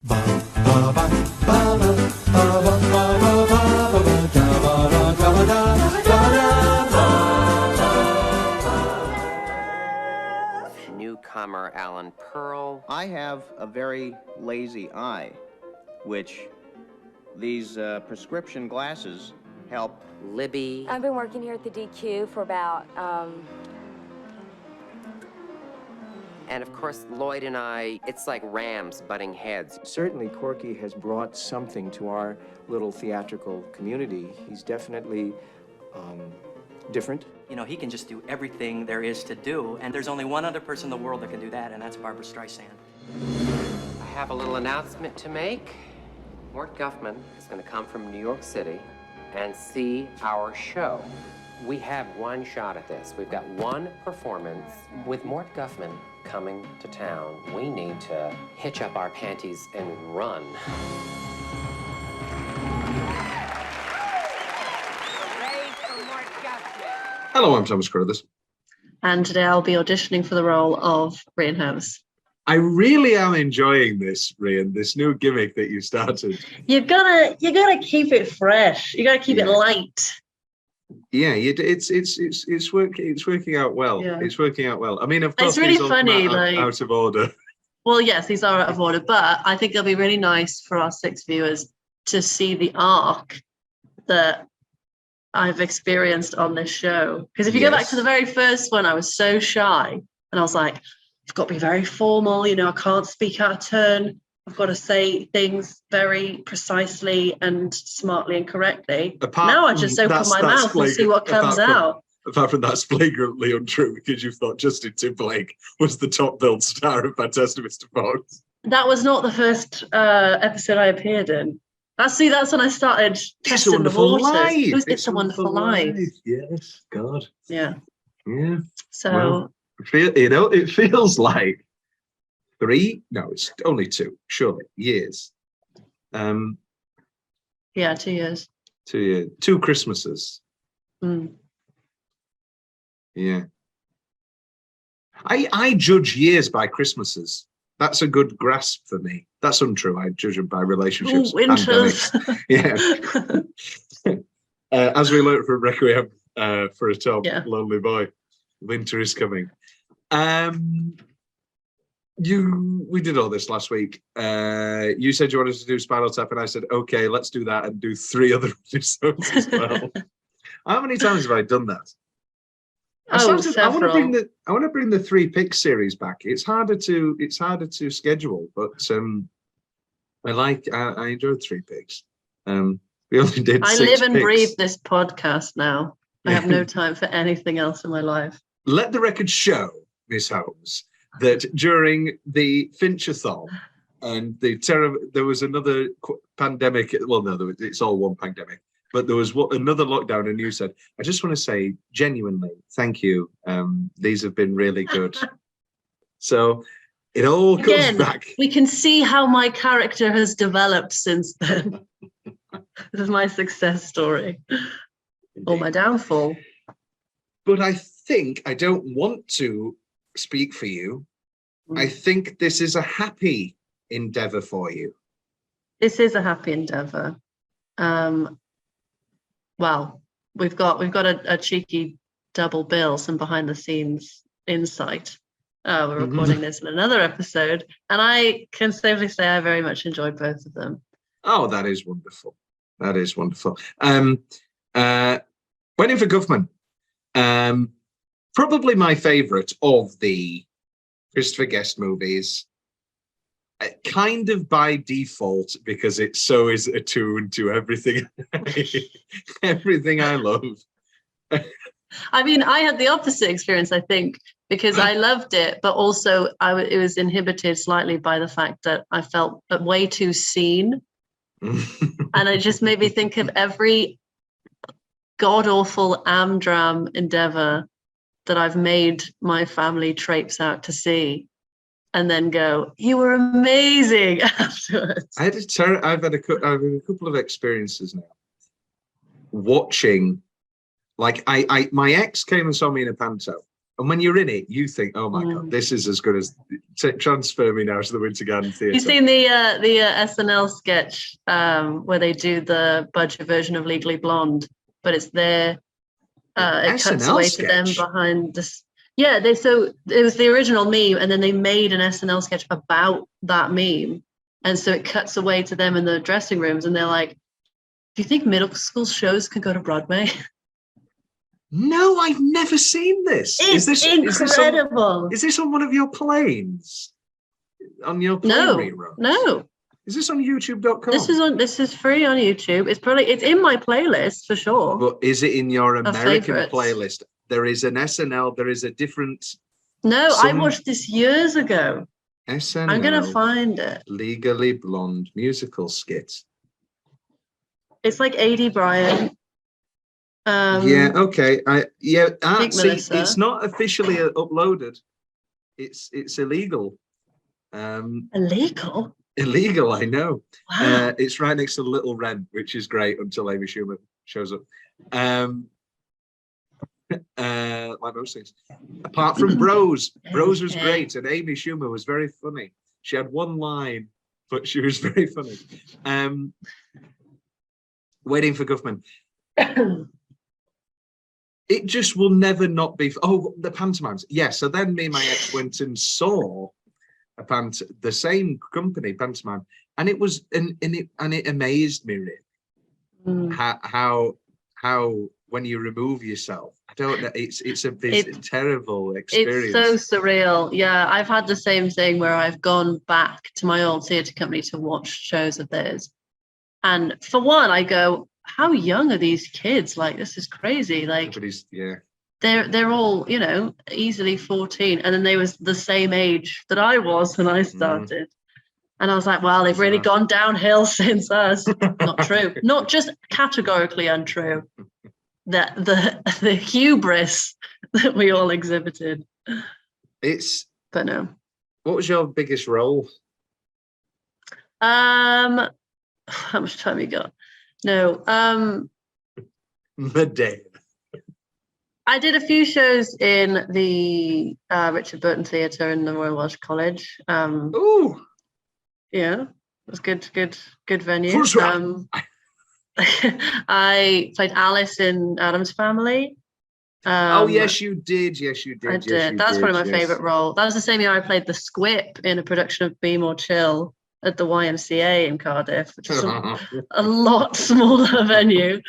Newcomer Alan Pearl. I have a very lazy eye, which these prescription glasses help. Libby. I've been working here at the DQ for about, And of course, Lloyd and I, it's like rams butting heads. Certainly, Corky has brought something to our little theatrical community. He's definitely different. You know, he can just do everything there is to do, and there's only one other person in the world that can do that, and that's Barbara Streisand. I have a little announcement to make. Mort Guffman is going to come from New York City and see our show. We have one shot at this. We've got one performance. With Mort Guffman coming to town, we need to hitch up our panties and run. Hello, I'm Thomas Carruthers. And today I'll be auditioning for the role of Rhian. I really am enjoying this, Rhian, this new gimmick that you started. You gotta keep it fresh. You gotta keep it light. Yeah, it's working out well. Yeah. It's working out well. I mean, of course, It's really these all come funny, out, like out of order. Well, yes, these are out of order, but I think it'll be really nice for our 6 viewers to see the arc that I've experienced on this show. Because if you go back to the very first one, I was so shy, and I was like, I've got to be very formal, you know, I can't speak out of turn. I've got to say things very precisely and smartly and correctly. Now I just open my mouth and see what comes out. Apart from that's flagrantly untrue, because you thought Justin Timberlake was the top billed star of Fantastic Mr. Fox. That was not the first episode I appeared in. That's when I started testing the waters. It's a Wonderful Life. Yes, God. Yeah. Yeah. So, well, it feels like 3. No, it's only 2. Surely years. Yeah, 2 years. 2 years. 2 Christmases. Mm. Yeah. I judge years by Christmases. That's a good grasp for me. That's untrue. I judge them by relationships. Ooh, winters. Yeah. As we learned from Requiem for a Top Lonely Boy, winter is coming. We did all this last week. You said you wanted to do Spinal Tap, and I said, okay, let's do that and do 3 other episodes as well. How many times have I done that? I want to bring the 3 pick series back. It's harder to schedule, but I enjoyed 3 picks. We only did 6 I live and picks. breathe this podcast now. I have no time for anything else in my life. Let the record show, Miss Holmes, that during the Finchathon and there was another pandemic. Well, no, it's all one pandemic. But there was another lockdown, and you said, I just want to say genuinely, thank you. These have been really good. So it all comes back. We can see how my character has developed since then. This is my success story. Or my downfall. But I think I don't want to speak for you. I think this is a happy endeavor for you. This is a happy endeavor. Well, we've got a cheeky double bill, some behind the scenes insight. We're recording this in another episode, and I can safely say I very much enjoyed both of them. Oh, that is wonderful. That is wonderful. Went in for Guffman. Probably my favourite of the Christopher Guest movies. Kind of by default, because it so is attuned to everything, everything I love. I mean, I had the opposite experience, I think, because I loved it, but also it was inhibited slightly by the fact that I felt way too seen. And it just made me think of every god-awful Amdram endeavor that I've made my family traipse out to see. And then go, you were amazing afterwards. I've had a couple of experiences now. Watching, like my ex came and saw me in a panto, And when you're in it, you think, "Oh my God, Mm. this is as good as transfer me now to the Winter Garden Theatre." You've seen the SNL sketch where they do the budget version of Legally Blonde, but it's their it cuts SNL away to them sketch? behind this. Yeah, so it was the original meme, and then they made an SNL sketch about that meme, and so it cuts away to them in the dressing rooms, and they're like, "Do you think middle school shows can go to Broadway?" No, I've never seen this. It's incredible. Is this on one of your planes? On your plane No, reruns? no. Is this on YouTube.com? This is free on YouTube. It's in my playlist for sure. But is it in your American favorites. playlist? There is an SNL. There is a different No, I watched this years ago. SNL. I'm gonna find it. Legally Blonde musical skit. It's like A.D. Bryant. Yeah. Okay. think See, Melissa. it's not officially uploaded. It's illegal. Illegal? Illegal. I know. Wow. It's right next to the Little Wren, which is great until Amy Schumer shows up. Like most things. Apart from Bros. Bros was great, and Amy Schumer was very funny. She had one line, but she was very funny. Waiting for Guffman. It just will never not be. Oh, the pantomimes. Yeah. So then me and my ex went and saw the same company pantomime, and it was and it amazed me really how when you remove yourself, I don't know. It's a terrible experience. It's so surreal. Yeah, I've had the same thing where I've gone back to my old theatre company to watch shows of theirs, and for one, I go, how young are these kids? Like, this is crazy. Like, they're all, easily 14, and then they was the same age that I was when I started. And I was like, well, they've really gone downhill since us. Not true. Not just categorically untrue. That the hubris that we all exhibited. But no. What was your biggest role? How much time you got? No. Medea. I did a few shows in the Richard Burton Theatre in the Royal Welsh College. Ooh. Yeah, it was good venue. I played Alice in Addams Family. Oh yes, you did. Yes, you did. I did. That's probably my favourite role. That was the same year I played the Squip in a production of Be More Chill at the YMCA in Cardiff, which is a lot smaller venue,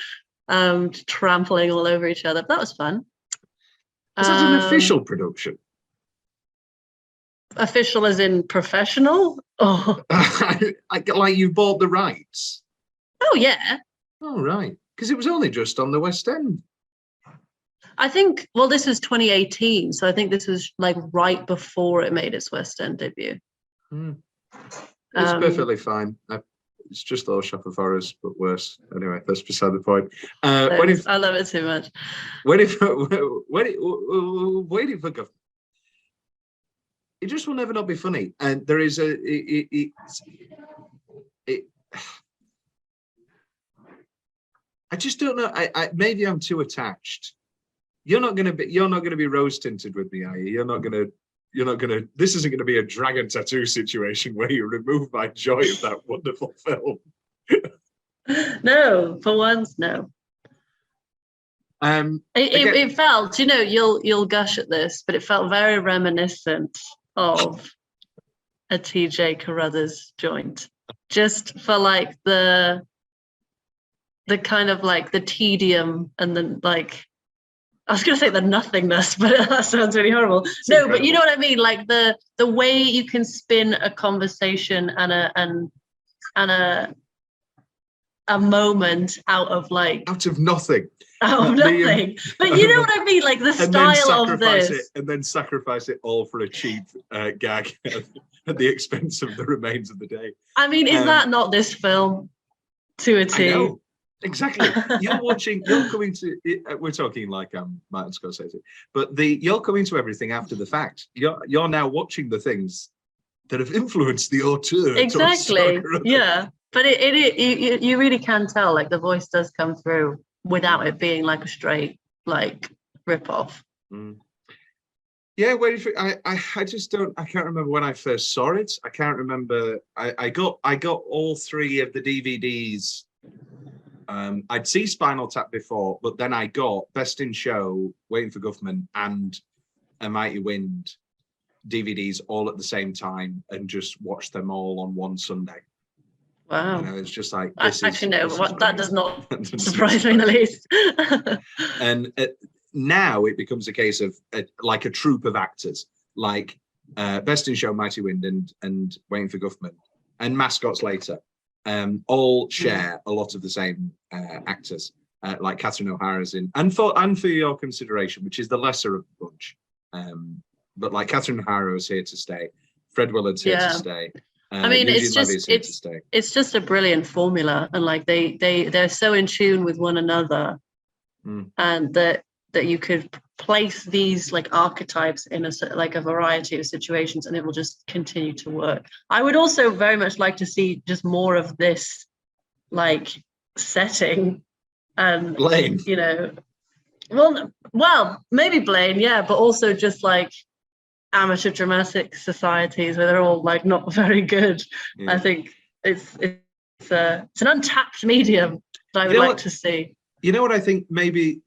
trampling all over each other. But that was fun. Is that an official production? Official as in professional? Oh, like you bought the rights? Oh yeah. Oh right, because it was only just on the West End. I think. Well, this was 2018, so I think this was like right before it made its West End debut. It's perfectly fine. It's just Little Shop of Horrors, but worse. Anyway, that's beside the point. I love it too much. Waiting for Guffman. It just will never not be funny, and there is I just don't know. I maybe I'm too attached. You're not gonna be rose tinted with me, are you? You're not gonna. This isn't gonna be a dragon tattoo situation where you remove my joy of that wonderful film. No, for once, no. It felt, you'll gush at this, but it felt very reminiscent of a TJ Carruthers joint, just for like the kind of like the tedium and then like. I was going to say the nothingness, but that sounds really horrible. No, but you know what I mean? Like the way you can spin a conversation and a moment out of nothing. Out of nothing. But you know what I mean? Like the style of this. And then sacrifice it all for a cheap gag at the expense of the remains of the day. I mean, is that not this film to a T? I know. Exactly. You're coming to, we're talking like Martin Scorsese, but you're coming to everything after the fact. You're now watching the things that have influenced the auteur. Exactly. Yeah. But you really can tell, like the voice does come through without it being like a straight, like rip-off. Yeah, I just don't. I can't remember when I first saw it. I can't remember. I got all three of the DVDs. I'd see Spinal Tap before, but then I got Best in Show, Waiting for Guffman, and A Mighty Wind DVDs all at the same time, and just watched them all on one Sunday. Wow. You know, it's just like Actually, no, that brilliant. does not surprise me in the least. And now it becomes a case of like a troupe of actors, like Best in Show, Mighty Wind, and Waiting for Guffman, and Mascots later, all share a lot of the same actors, like Catherine O'Hara's in, and for Your Consideration, which is the lesser of the bunch. But like Catherine O'Hara is here to stay, Fred Willard's here to stay. I mean, it's just a brilliant formula, and like they're so in tune with one another, and that you could place these like archetypes in a variety of situations, and it will just continue to work. I would also very much like to see just more of this like setting, and Blaine. you know, well, maybe Blaine, yeah, but also just like amateur dramatic societies where they're all like not very good. I think it's an untapped medium that I would like to see. You know what I think? Maybe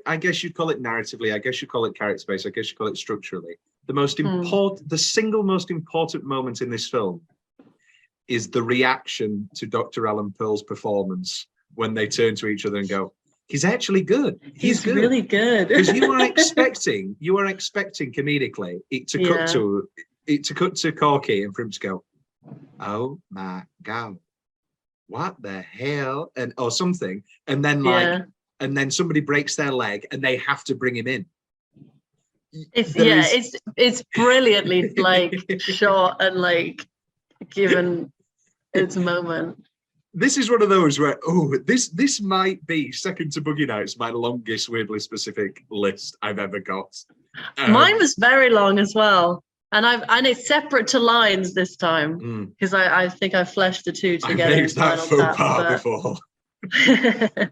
I guess you'd call it narratively. I guess you call it character space. I guess you call it structurally. The most important, the single most important moment in this film is the reaction to Dr. Alan Pearl's performance when they turn to each other and go, "He's actually good. He's good. Really good." Because you are expecting comedically it to cut to Corky and for him to go, "Oh my God, what the hell?" or something, and then and then somebody breaks their leg and they have to bring him in. It's brilliantly like shot and like given its moment. This is one of those where, this might be second to Boogie Nights, my longest weirdly specific list I've ever got. Mine was very long as well, and it's separate to lines this time because I think I fleshed the two together. I made that faux pas before.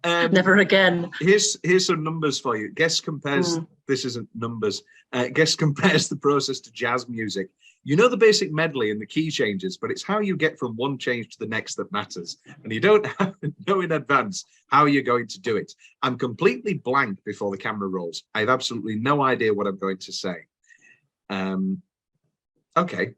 Never again. Here's some numbers for you. Guest compares. This isn't numbers. Guest compares the process to jazz music. You know the basic medley and the key changes, but it's how you get from one change to the next that matters. And you don't know in advance how you're going to do it. I'm completely blank before the camera rolls. I have absolutely no idea what I'm going to say. Okay.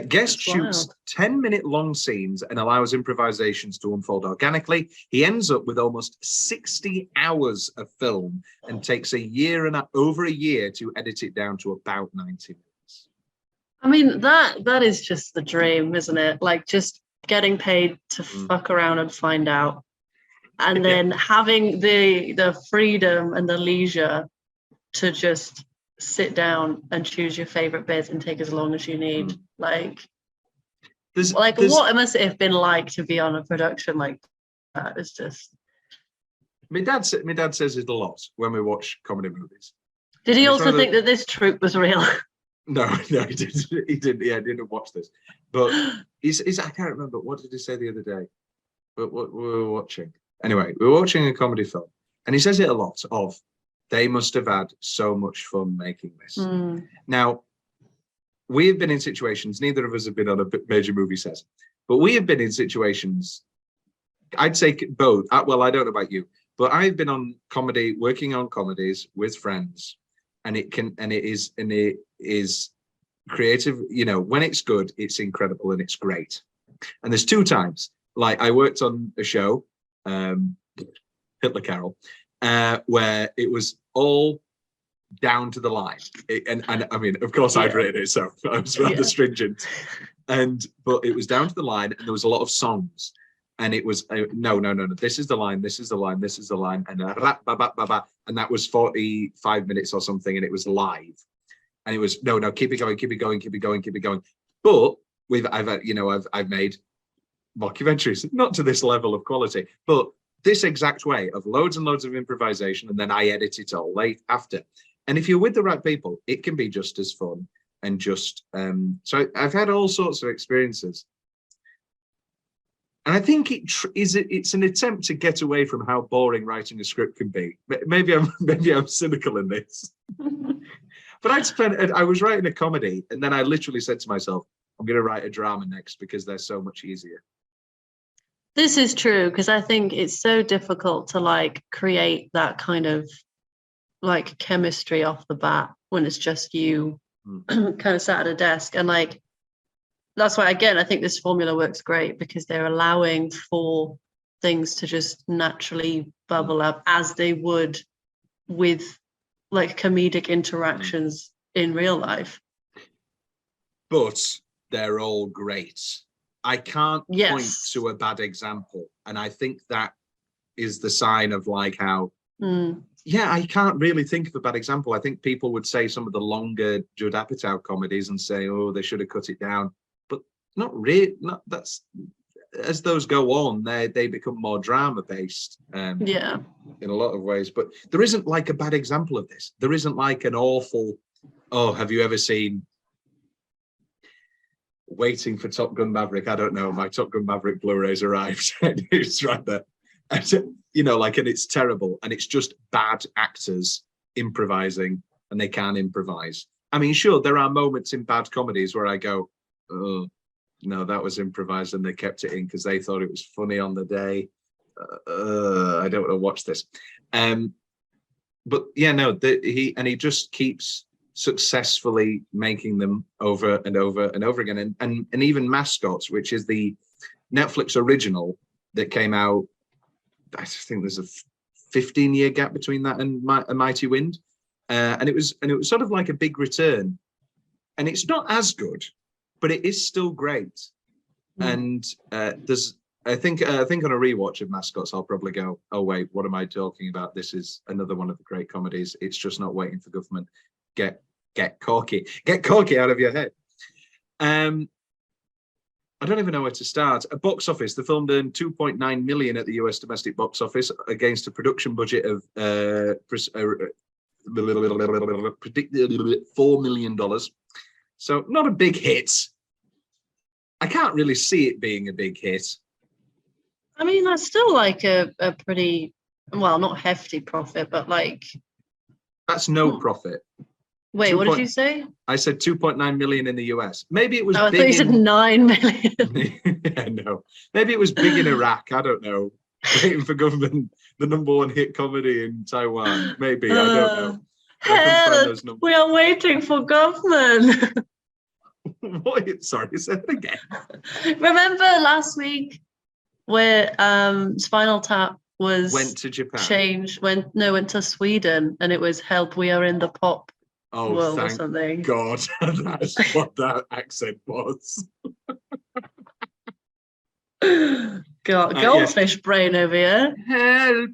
Guest shoots 10-minute long scenes and allows improvisations to unfold organically. He ends up with almost 60 hours of film and takes over a year to edit it down to about 90 minutes. I mean, that is just the dream, isn't it? Like just getting paid to fuck around and find out. And then having the freedom and the leisure to just sit down and choose your favorite bits and take as long as you need. Like what must it have been like to be on a production like that? It's just. My dad says it a lot when we watch comedy movies. Did he also think that this troupe was real? No, he didn't. He didn't. Yeah, didn't watch this. But he's. I can't remember. What did he say the other day? But what we were watching. Anyway, we were watching a comedy film, and he says it a lot. They must have had so much fun making this. Now, we have been in situations. Neither of us have been on a major movie set, but we have been in situations. I'd say both. Well, I don't know about you, but I've been on comedy, working on comedies with friends. And it is creative, you know, when it's good, it's incredible and it's great. And there's two times, like I worked on a show, Hitler Carol, where it was all down to the line. And I mean, of course I'd written it, so I was rather stringent. But it was down to the line and there was a lot of songs. And it was, no, this is the line, this is the line, this is the line, and and that was 45 minutes or something, and it was live. And it was, no, keep it going, keep it going, keep it going, keep it going. But I've made mockumentaries, not to this level of quality, but this exact way of loads and loads of improvisation, and then I edit it all late after. And if you're with the right people, it can be just as fun and just, so I've had all sorts of experiences. And I think it's an attempt to get away from how boring writing a script can be. Maybe I'm cynical in this, But I was writing a comedy, and then I literally said to myself, I'm going to write a drama next because they're so much easier. This is true, because I think it's so difficult to like create that kind of like chemistry off the bat when it's just you kind of sat at a desk. And like, that's why, again, I think this formula works great, because they're allowing for things to just naturally bubble up as they would with like comedic interactions in real life. But they're all great. I can't point to a bad example. And I think that is the sign of like how, I can't really think of a bad example. I think people would say some of the longer Judd Apatow comedies and say, oh, they should have cut it down. But not really, that's, as those go on, they become more drama based in a lot of ways. But there isn't like a bad example of this. There isn't like an awful, oh, have you ever seen Waiting for Top Gun Maverick? I don't know, my Top Gun Maverick Blu-ray's arrived. It's right there. And, you know, like, and it's terrible. And it's just bad actors improvising, and they can't improvise. I mean, sure, there are moments in bad comedies where I go, oh, no, that was improvised, and they kept it in because they thought it was funny on the day. I don't want to watch this. But yeah, no, he just keeps successfully making them over and over and over again. And even Mascots, which is the Netflix original that came out, I think there's a 15-year gap between that and A Mighty Wind. And it was sort of like a big return. And it's not as good, but it is still great. And there's, I think on a rewatch of Mascots, I'll probably go, oh wait, what am I talking about? This is another one of the great comedies. It's just not Waiting for Guffman. Get Corky out of your head. I don't even know where to start. A box office, the film earned 2.9 million at the US domestic box office against a production budget of $4 million. So not a big hit. I can't really see it being a big hit. I mean, that's still like a pretty, well, not hefty profit, but like... That's no profit. Wait, what did you say? I said 2.9 million in the US. Maybe it was big. I thought you said 9 million. Yeah, no. Maybe it was big in Iraq. I don't know. Waiting for Guffman, the #1 hit comedy in Taiwan. Maybe, I don't know. Help, we are waiting for Guffman. What? Sorry, say it again. Remember last week where Spinal Tap went to Japan? Went to Sweden, and it was Help, we are in the pop world or something. God, that's what that accent was. Goldfish brain over here. Help.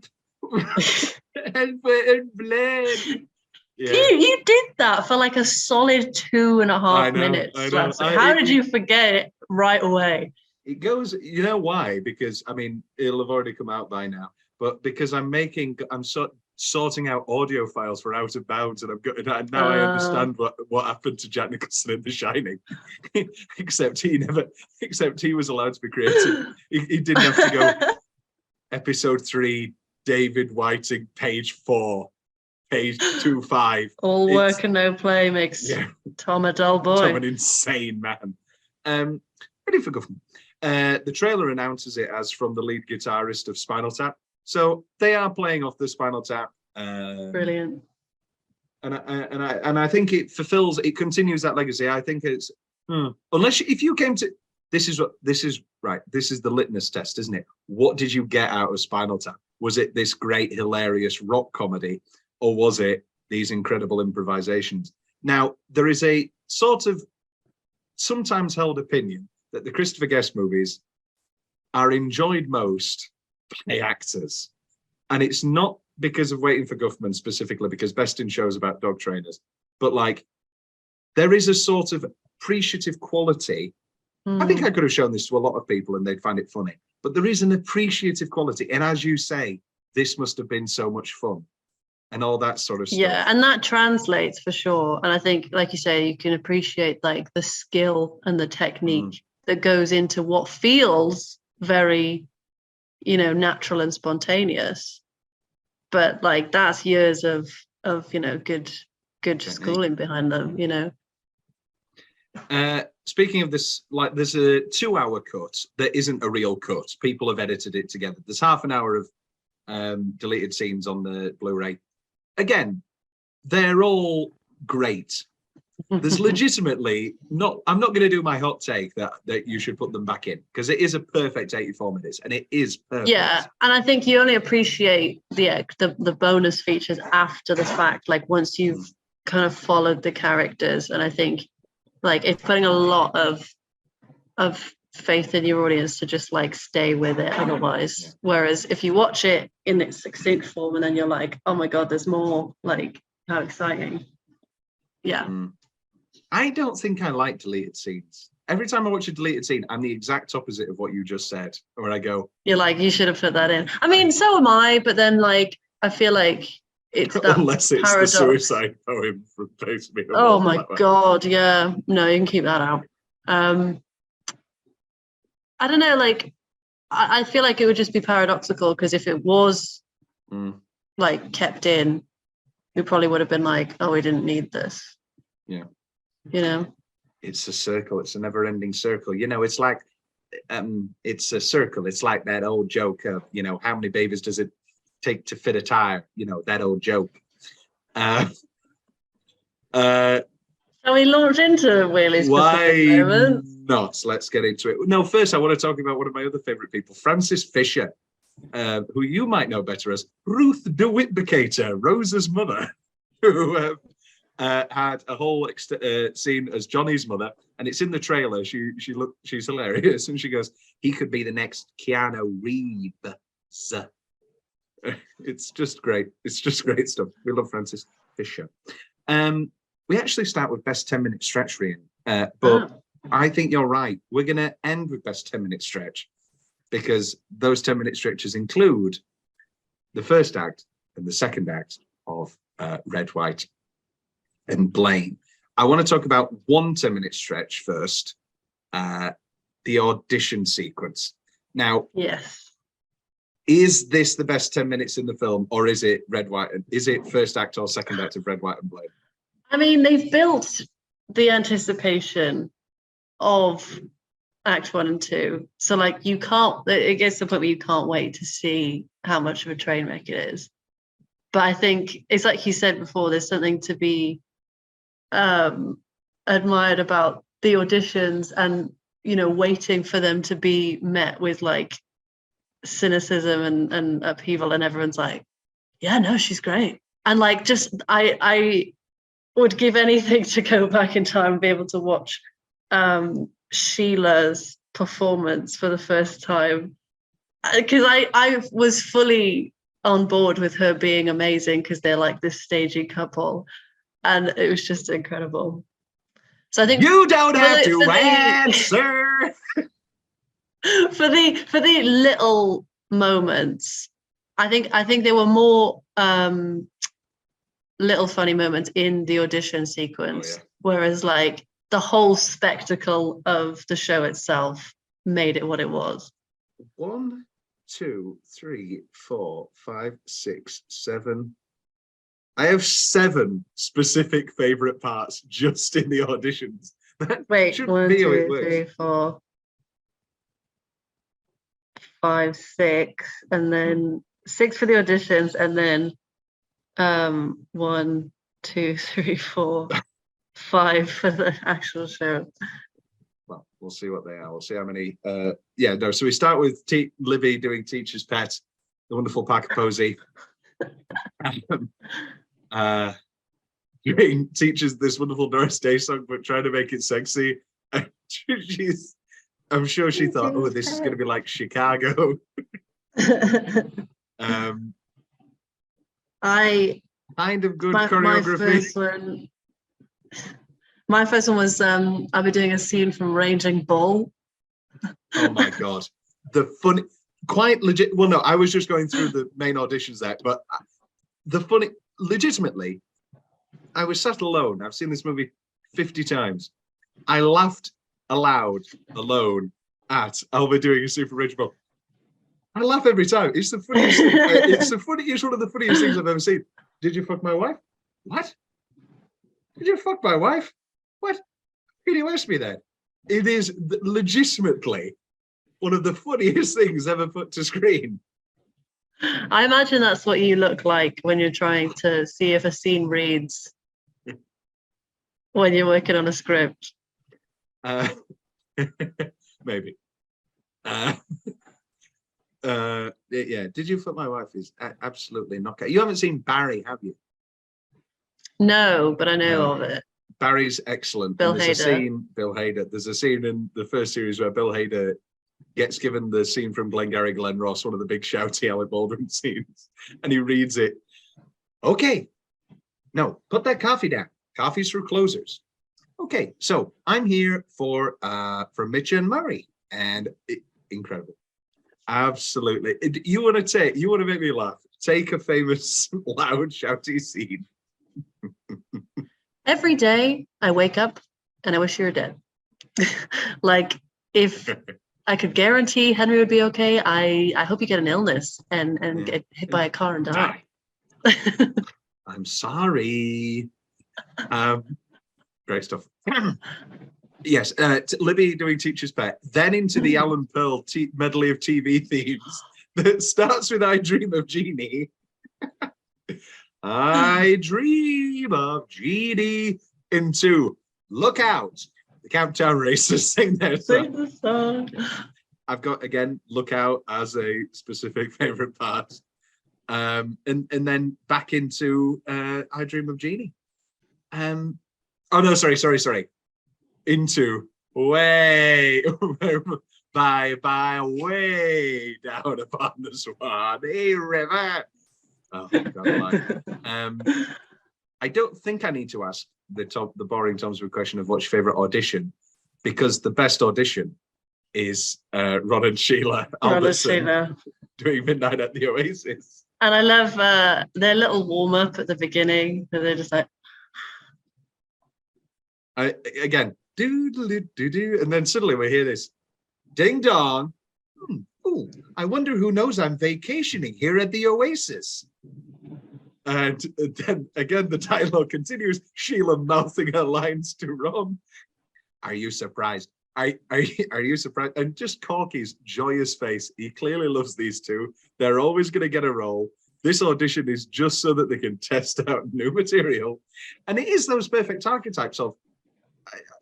Help and blame. Yeah. You did that for like a solid 2.5 minutes. How did you forget it right away? It goes, you know why? Because, I mean, it'll have already come out by now, but because I'm sorting out audio files for Out of Bounds, and now I understand what happened to Jack Nicholson in The Shining. except he was allowed to be creative. He didn't have to go episode 3, David Whiting, page 4, page 25. All work and no play makes Tom a dull boy. Tom an insane man. Ready for Guffman. The trailer announces it as from the lead guitarist of Spinal Tap. So they are playing off the Spinal Tap. Brilliant. And I think it continues that legacy. I think it's if you came to this is the litmus test, isn't it? What did you get out of Spinal Tap? Was it this great hilarious rock comedy, or was it these incredible improvisations? Now, there is a sort of sometimes held opinion that the Christopher Guest movies are enjoyed most by actors. And it's not because of Waiting for Guffman specifically, because Best in Show's about dog trainers, but like there is a sort of appreciative quality. I think I could have shown this to a lot of people and they'd find it funny, but there is an appreciative quality. And as you say, this must have been so much fun and all that sort of stuff. Yeah, and that translates for sure. And I think, like you say, you can appreciate like the skill and the technique that goes into what feels very, natural and spontaneous. But like that's years of good good Technique. schooling behind them, you know. Speaking of this, like there's a 2-hour cut that isn't a real cut. People have edited it together. There's half an hour of deleted scenes on the Blu-ray. Again, they're all great. There's legitimately not. I'm not going to do my hot take that you should put them back in, because it is a perfect 84 minutes, and it is perfect. Yeah, and I think you only appreciate the bonus features after the fact, like once you've kind of followed the characters. And I think like it's putting a lot of faith in your audience to just like stay with it otherwise. Yeah. Whereas if you watch it in its succinct form and then you're like, oh my god, there's more, like how exciting. Yeah. I don't think I like deleted scenes. Every time I watch a deleted scene, I'm the exact opposite of what you just said, where I go, you're like, you should have put that in. I mean, so am I, but then like I feel like it's that unless it's paradox. The suicide poem from Face Me. Oh my god, yeah. No, you can keep that out. I don't know, like I feel like it would just be paradoxical, because if it was like kept in, we probably would have been like, oh, we didn't need this. Yeah. You know? It's a circle, it's a never-ending circle. You know, it's like it's a circle. It's like that old joke of, you know, how many babies does it take to fit a tire? You know, that old joke. Shall we launch into Wheelie's why not? Let's get into it. No, first I want to talk about one of my other favorite people, Frances Fisher, who you might know better as Ruth DeWitt Decatur, Rose's mother, who had a whole scene as Johnny's mother, and it's in the trailer. She's hilarious, and she goes, he could be the next Keanu Reeves. It's just great. It's just great stuff. We love Frances Fisher. We actually start with best 10-minute stretch, Rhian, but I think you're right. We're going to end with best 10-minute stretch, because those 10-minute stretches include the first act and the second act of Red, White, and Blaine. I want to talk about one 10-minute stretch first, the audition sequence. Now, yes, is this the best 10 minutes in the film, or is it Red, White, and is it first act or second act of Red, White, and Blaine? I mean, they've built the anticipation of Act 1 and 2, so like you can't. It gets to the point where you can't wait to see how much of a train wreck it is. But I think it's like you said before. There's something to be admired about the auditions, and you know, waiting for them to be met with like cynicism and upheaval, and everyone's like, yeah, no, she's great. And like, just I would give anything to go back in time and be able to watch Sheila's performance for the first time, because I was fully on board with her being amazing, because they're like this stagey couple, and it was just incredible. So I think you don't have to answer. For the little moments, I think there were more little funny moments in the audition sequence, whereas like the whole spectacle of the show itself made it what it was. 1, 2, 3, 4, 5, 6, 7. I have 7 specific favorite parts just in the auditions. Wait, 1, 2, 3, 4, 5, 6, and then 6 for the auditions, and then 1, 2, 3, 4, 5 for the actual show. Well, we'll see what they are. We'll see how many. So we start with Livy doing Teacher's Pet, the wonderful Parker Posey. Doing Teachers this wonderful Doris Day song, but trying to make it sexy. I'm sure she thought, oh, this is going to be like Chicago. I kind of good choreography. My first one was I'll be doing a scene from Raging Bull. Oh my god, the funny, quite legit. Well, no, I was just going through the main auditions there, but the funny, legitimately, I was sat alone. I've seen this movie 50 times. I laughed aloud alone at I'll be doing a Super Rich Bull. I laugh every time. It's the funniest thing. It's one of the funniest things I've ever seen. Did you fuck my wife? What? Did you fuck my wife? What? Who do you ask me then? It is legitimately one of the funniest things ever put to screen. I imagine that's what you look like when you're trying to see if a scene reads when you're working on a script. Maybe. Yeah. Did you fuck my wife? Is absolutely knockout. You haven't seen Barry, have you? No, but I know No. of it. Barry's excellent. Bill And there's Hader. a scene, Bill Hader. There's a scene in the first series where Bill Hader gets given the scene from Glengarry Glen Ross, one of the big shouty Alec Baldwin scenes, and he reads it. Okay, no, put that coffee down. Coffee's for closers. Okay, so I'm here for Mitch and Murray, and incredible, absolutely. You want to make me laugh? Take a famous loud shouty scene. Every day I wake up and I wish you were dead. Like, if I could guarantee Henry would be okay, I hope you get an illness and get hit by a car and die. I'm sorry. Great stuff. Yes, Libby doing Teacher's Pet, then into the Alan Pearl medley of TV themes that starts with I Dream of Jeannie. I dream of Jeannie into Look Out. The Countdown Racers sing their Sing song. the song. I've got, again, Look Out as a specific favorite part. And then back into I Dream of Jeannie. Oh no, sorry. Into way by way down upon the Swanee River. Oh God, I don't think I need to ask the boring Tom's question of what's your favorite audition, because the best audition is Ron and Sheila Albertson doing Midnight at the Oasis. And I love their little warm up at the beginning. They're just like, Again, do, and then suddenly we hear this ding dong. Ooh, I wonder who knows I'm vacationing here at the Oasis. And then again, the dialogue continues. Sheila mouthing her lines to Ron. Are you surprised? Are you surprised? And just Corky's joyous face. He clearly loves these two. They're always going to get a role. This audition is just so that they can test out new material. And it is those perfect archetypes of,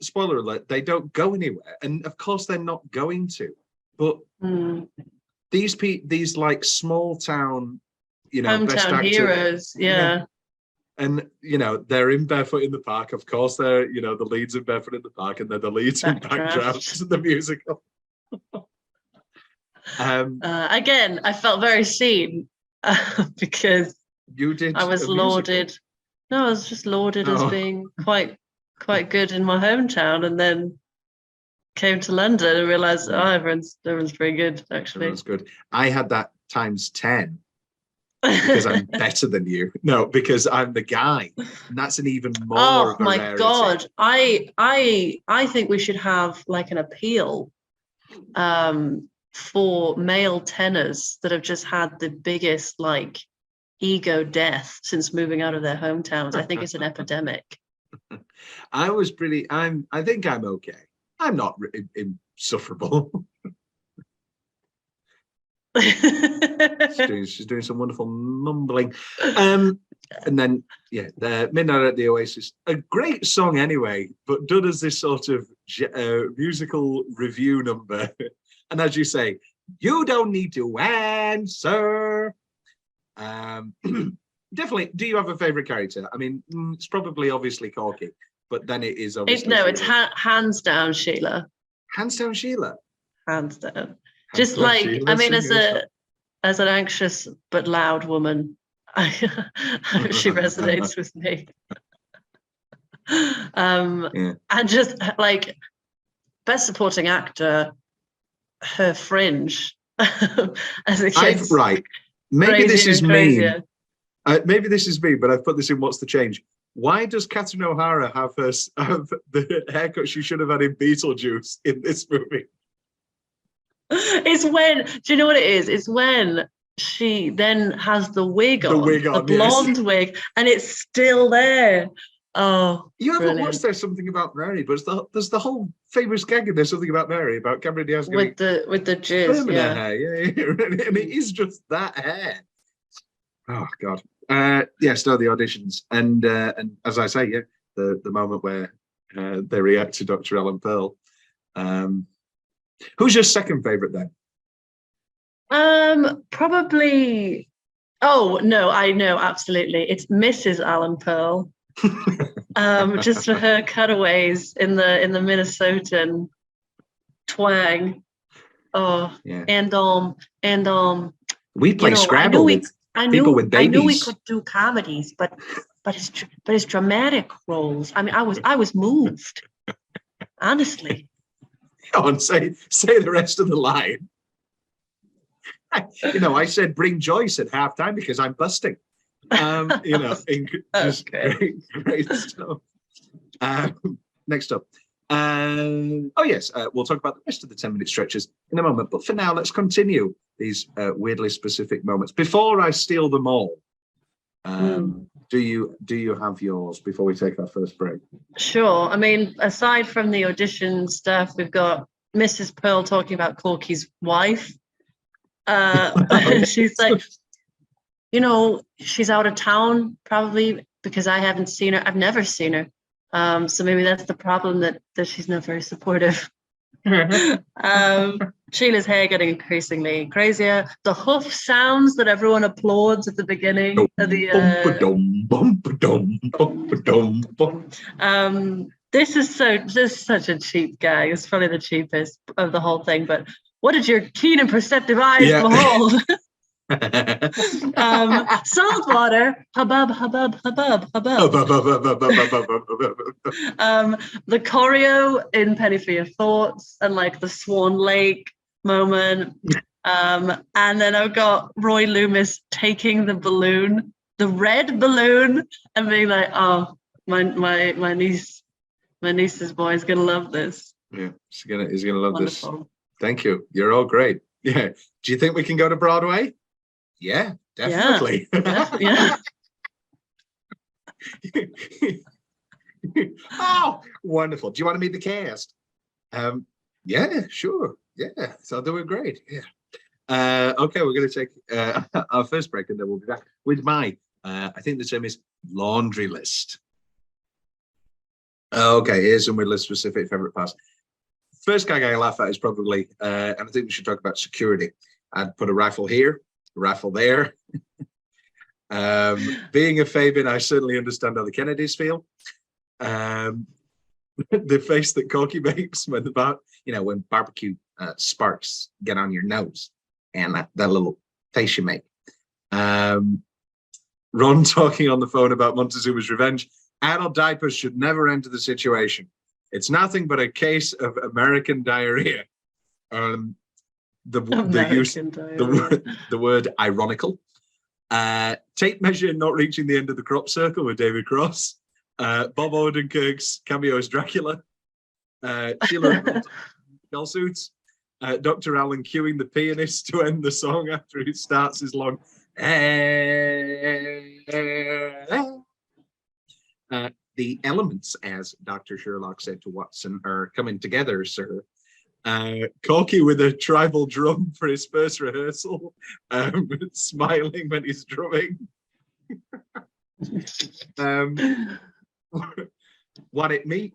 spoiler alert, they don't go anywhere. And of course they're not going to. But these like small town, best hometown actor heroes, yeah. And they're in Barefoot in the Park. Of course, they're the leads in Barefoot in the Park, and they're the leads in Backdraft to the musical. Again, I felt very seen because you did. I was lauded. No, I was just lauded as being quite good in my hometown, and then came to London and realized everyone's pretty good actually. That's good. I had that times 10. Because I'm better than you. No, because I'm the guy. And that's an even more. Oh my rarity. God. I think we should have like an appeal for male tenors that have just had the biggest like ego death since moving out of their hometowns. I think it's an epidemic. I think I'm okay. I'm not insufferable. She's doing some wonderful mumbling. And then, the Midnight at the Oasis, a great song anyway, but done as this sort of musical review number. And as you say, you don't need to answer. Definitely, do you have a favorite character? I mean, it's probably obviously Corky, but then it is obviously it's hands down Sheila. Hands down Sheila. Hands down. Just like Sheila, I mean, as an anxious but loud woman, she resonates with me. And just like best supporting actor, her Fringe as a kid. Right. Maybe this is mean. Maybe this is me, but I've put this in What's the Change. Why does Catherine O'Hara have the haircut she should have had in Beetlejuice in this movie? It's when, do you know what it is? It's when she then has the wig on, the blonde wig, and it's still there. Oh, You haven't brilliant. watched There's Something About Mary, but there's the whole famous gag in There's Something About Mary about Cameron Diaz with the jizz, permanent yeah. hair, yeah. And it is just that hair. Oh God. Yes, no, the auditions, and as I say, yeah, the moment where they react to Dr. Ellen Pearl. Who's your second favorite then? Probably. Oh no, I know absolutely. It's Mrs. Allen Pearl. Just for her cutaways in the Minnesotan twang. Oh, Yeah. and We play Scrabble with people with babies. I knew we could do comedies, but it's dramatic roles. I mean, I was moved. Honestly. Go on, say the rest of the line. I said bring Joyce at halftime because I'm busting. Just great stuff. Next up. We'll talk about the rest of the 10-minute stretches in a moment. But for now, let's continue these weirdly specific moments. Before I steal them all, do you have yours before we take our first break? Sure. I mean, aside from the audition stuff, we've got Mrs. Pearl talking about Corky's wife. She's like, she's out of town probably because I haven't seen her. I've never seen her. So maybe that's the problem that she's not very supportive. Sheila's hair getting increasingly crazier. The hoof sounds that everyone applauds at the beginning of the this is such a cheap gag. It's probably the cheapest of the whole thing, but what did your keen and perceptive eyes behold? Salt water, hubbub, hubbub, hubbub, hubbub. The choreo in Penny for Your Thoughts and like the Swan Lake moment. And then I've got Roy Loomis taking the balloon, the red balloon, and being like, oh, my niece's boy is gonna love this. Yeah, he's gonna love Wonderful. This. Thank you. You're all great. Yeah. Do you think we can go to Broadway? Yeah, definitely. Yeah. Oh, wonderful. Do you want to meet the cast? Yeah, sure. Yeah, so they were great. Yeah. Okay, we're going to take our first break, and then we'll be back with my, I think the term is laundry list. Okay, here's some list specific favorite parts. First gag I laugh at is probably, and I think we should talk about security. I'd put a rifle here, a rifle there. Being a Fabian, I certainly understand how the Kennedys feel. The face that Corky makes when when barbecue sparks get on your nose, and that little face you make. Ron talking on the phone about Montezuma's revenge. Adult diapers should never enter the situation. It's nothing but a case of American diarrhea. The word ironical. Tape measure not reaching the end of the crop circle with David Cross. Bob Odenkirk's cameo as Dracula. Sheila shell suits. Dr. Allen cueing the pianist to end the song after he starts his long. The elements, as Dr. Sherlock said to Watson, are coming together, sir. Corky with a tribal drum for his first rehearsal, smiling when he's drumming. What it means,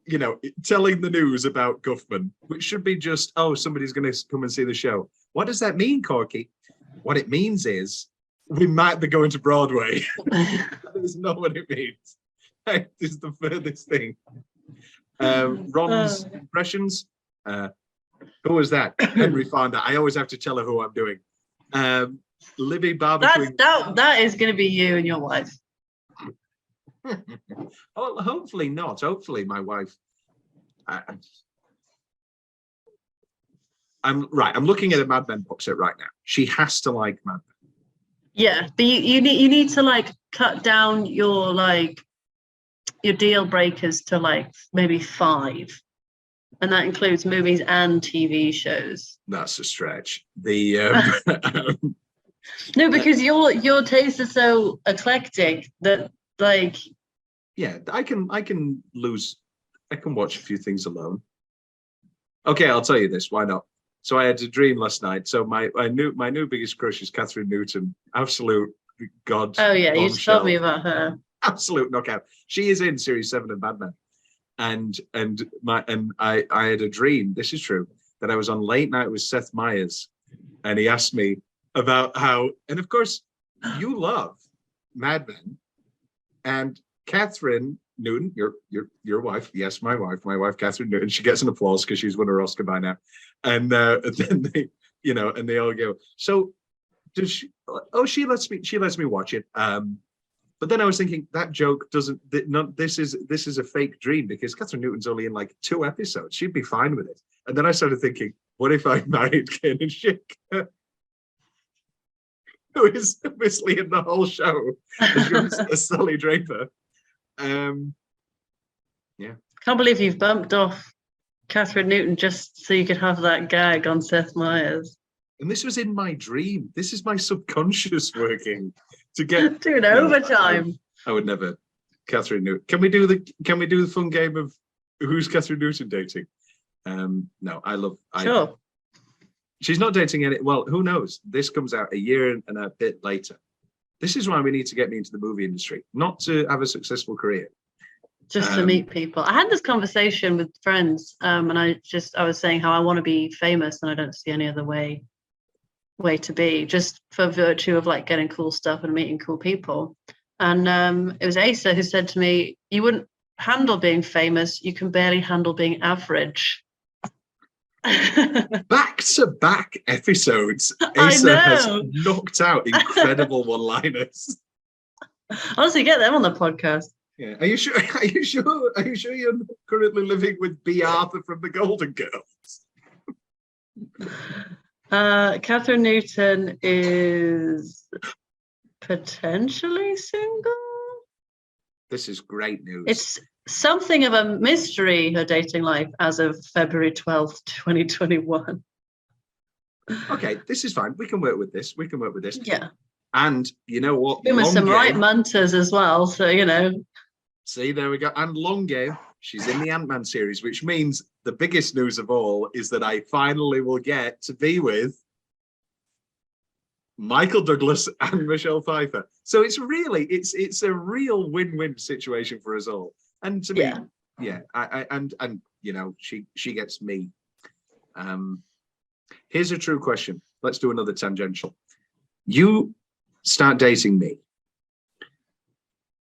telling the news about Guffman, which should be just, oh, somebody's going to come and see the show. What does that mean, Corky? What it means is we might be going to Broadway. That is not what it means. That is the furthest thing. Ron's impressions. Who was that? Henry Fonda. I always have to tell her who I'm doing. Libby barbecuing. That is going to be you and your wife. Oh, hopefully not. Hopefully my wife. I'm looking at a Mad Men box set right now. She has to like Mad Men. Yeah, but you need to cut down your deal breakers to maybe 5. And that includes movies and TV shows. That's a stretch. The no, because your taste is so eclectic that Yeah, I can watch a few things alone. Okay, I'll tell you this. Why not? So I had a dream last night. So my new biggest crush is Catherine Newton. Absolute god. Oh yeah, you bombshell. told me about her. Absolute knockout. She is in series 7 of Mad Men. And I had a dream, this is true, that I was on Late Night with Seth Meyers, and he asked me about how, and of course you love Mad Men, and Catherine Newton, your wife, yes, my wife Catherine Newton, she gets an applause because she's won her Oscar by now, and then they, and they all go, so does she? Oh, she lets me watch it. But then I was thinking that joke doesn't. This is a fake dream because Catherine Newton's only in like 2 episodes. She'd be fine with it. And then I started thinking, what if I married Kanan Schick, who is obviously in the whole show as Sally Draper? Yeah. Can't believe you've bumped off Catherine Newton just so you could have that gag on Seth Meyers. And this was in my dream. This is my subconscious working to get doing overtime. I would never. Catherine Newton. Can we do the fun game of who's Catherine Newton dating? No, Sure. She's not dating any. Well, who knows? This comes out a year and a bit later. This is why we need to get me into the movie industry, not to have a successful career. Just to meet people. I had this conversation with friends, and I was saying how I want to be famous, and I don't see any other way to be, just for virtue of like getting cool stuff and meeting cool people. And it was Asa who said to me, you wouldn't handle being famous, you can barely handle being average. Back-to-back episodes, Asa has knocked out incredible one-liners. Honestly, get them on the podcast. Yeah. Are you sure you're currently living with B. Arthur from the Golden Girls? Catherine Newton is potentially single. This is great news. It's something of a mystery, her dating life, as of February 12th, 2021. Okay, this is fine. We can work with this. Yeah. And you know what? With some right munters as well, so See, there we go. And long game. She's in the Ant-Man series, which means the biggest news of all is that I finally will get to be with Michael Douglas and Michelle Pfeiffer. So it's a real win-win situation for us all. And to me, she gets me. Here's a true question. Let's do another tangential. You start dating me,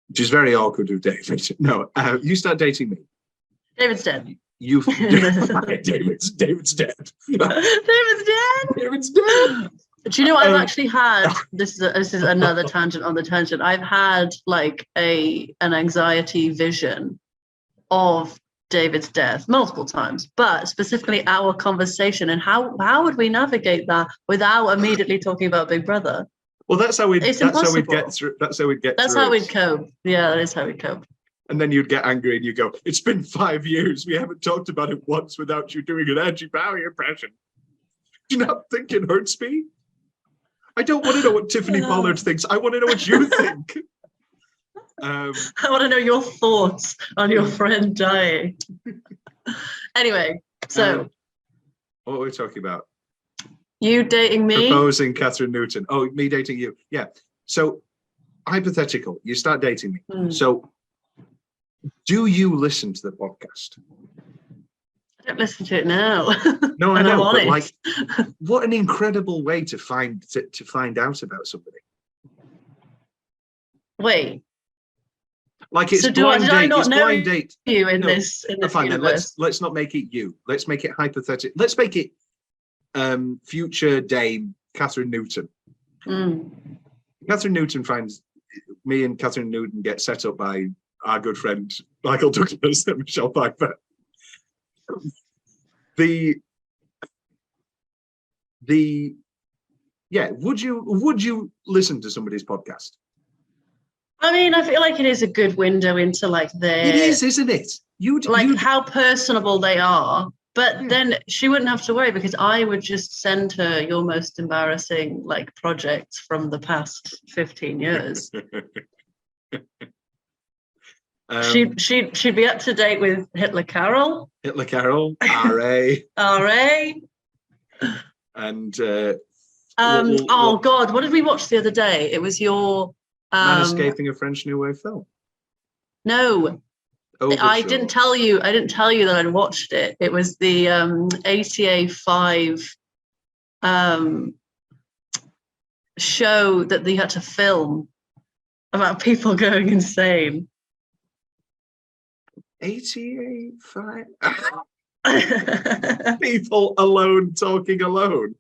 which is very awkward with David. No, you start dating me. David's dead. David's dead. David's dead. Do you know I've actually had this is another tangent on the tangent. I've had like an anxiety vision of David's death multiple times, but specifically our conversation and how would we navigate that without immediately talking about Big Brother? Well, that's how we'd get through. That's how we'd cope. Yeah, that is how we'd cope. And then you'd get angry and you go, it's been 5 years. We haven't talked about it once without you doing an Angie Bowie impression. Do you not think it hurts me? I don't want to know what Tiffany Pollard thinks. I want to know what you think. I want to know your thoughts on your friend dying. Anyway, so. What were we talking about? You dating me? Proposing Catherine Newton. Oh, me dating you. Yeah. So, hypothetical. You start dating me. So, do you listen to the podcast? I don't listen to it now. No, I know, but like, what an incredible way to find out about somebody. Wait. Like it's so blind date. It's blind date. You in this fine, then let's not make it you. Let's make it hypothetical. Let's make it future Dame Catherine Newton. Catherine Newton finds me and Catherine Newton get set up by our good friend Michael Douglas and Michelle Pfeiffer. Would you listen to somebody's podcast? I mean, I feel like it is a good window into like their. It is, isn't it? How personable they are. But then she wouldn't have to worry because I would just send her your most embarrassing like projects from the past 15 years. She'd be up to date with Hitler Carol. Hitler Carol, R.A. R.A. And oh God, what did we watch the other day? It was your Man Escaping a French New Wave Film. No, Overture. I didn't tell you that I'd watched it. It was the ATA 5 show that they had to film about people going insane. ATA 5. People alone talking alone.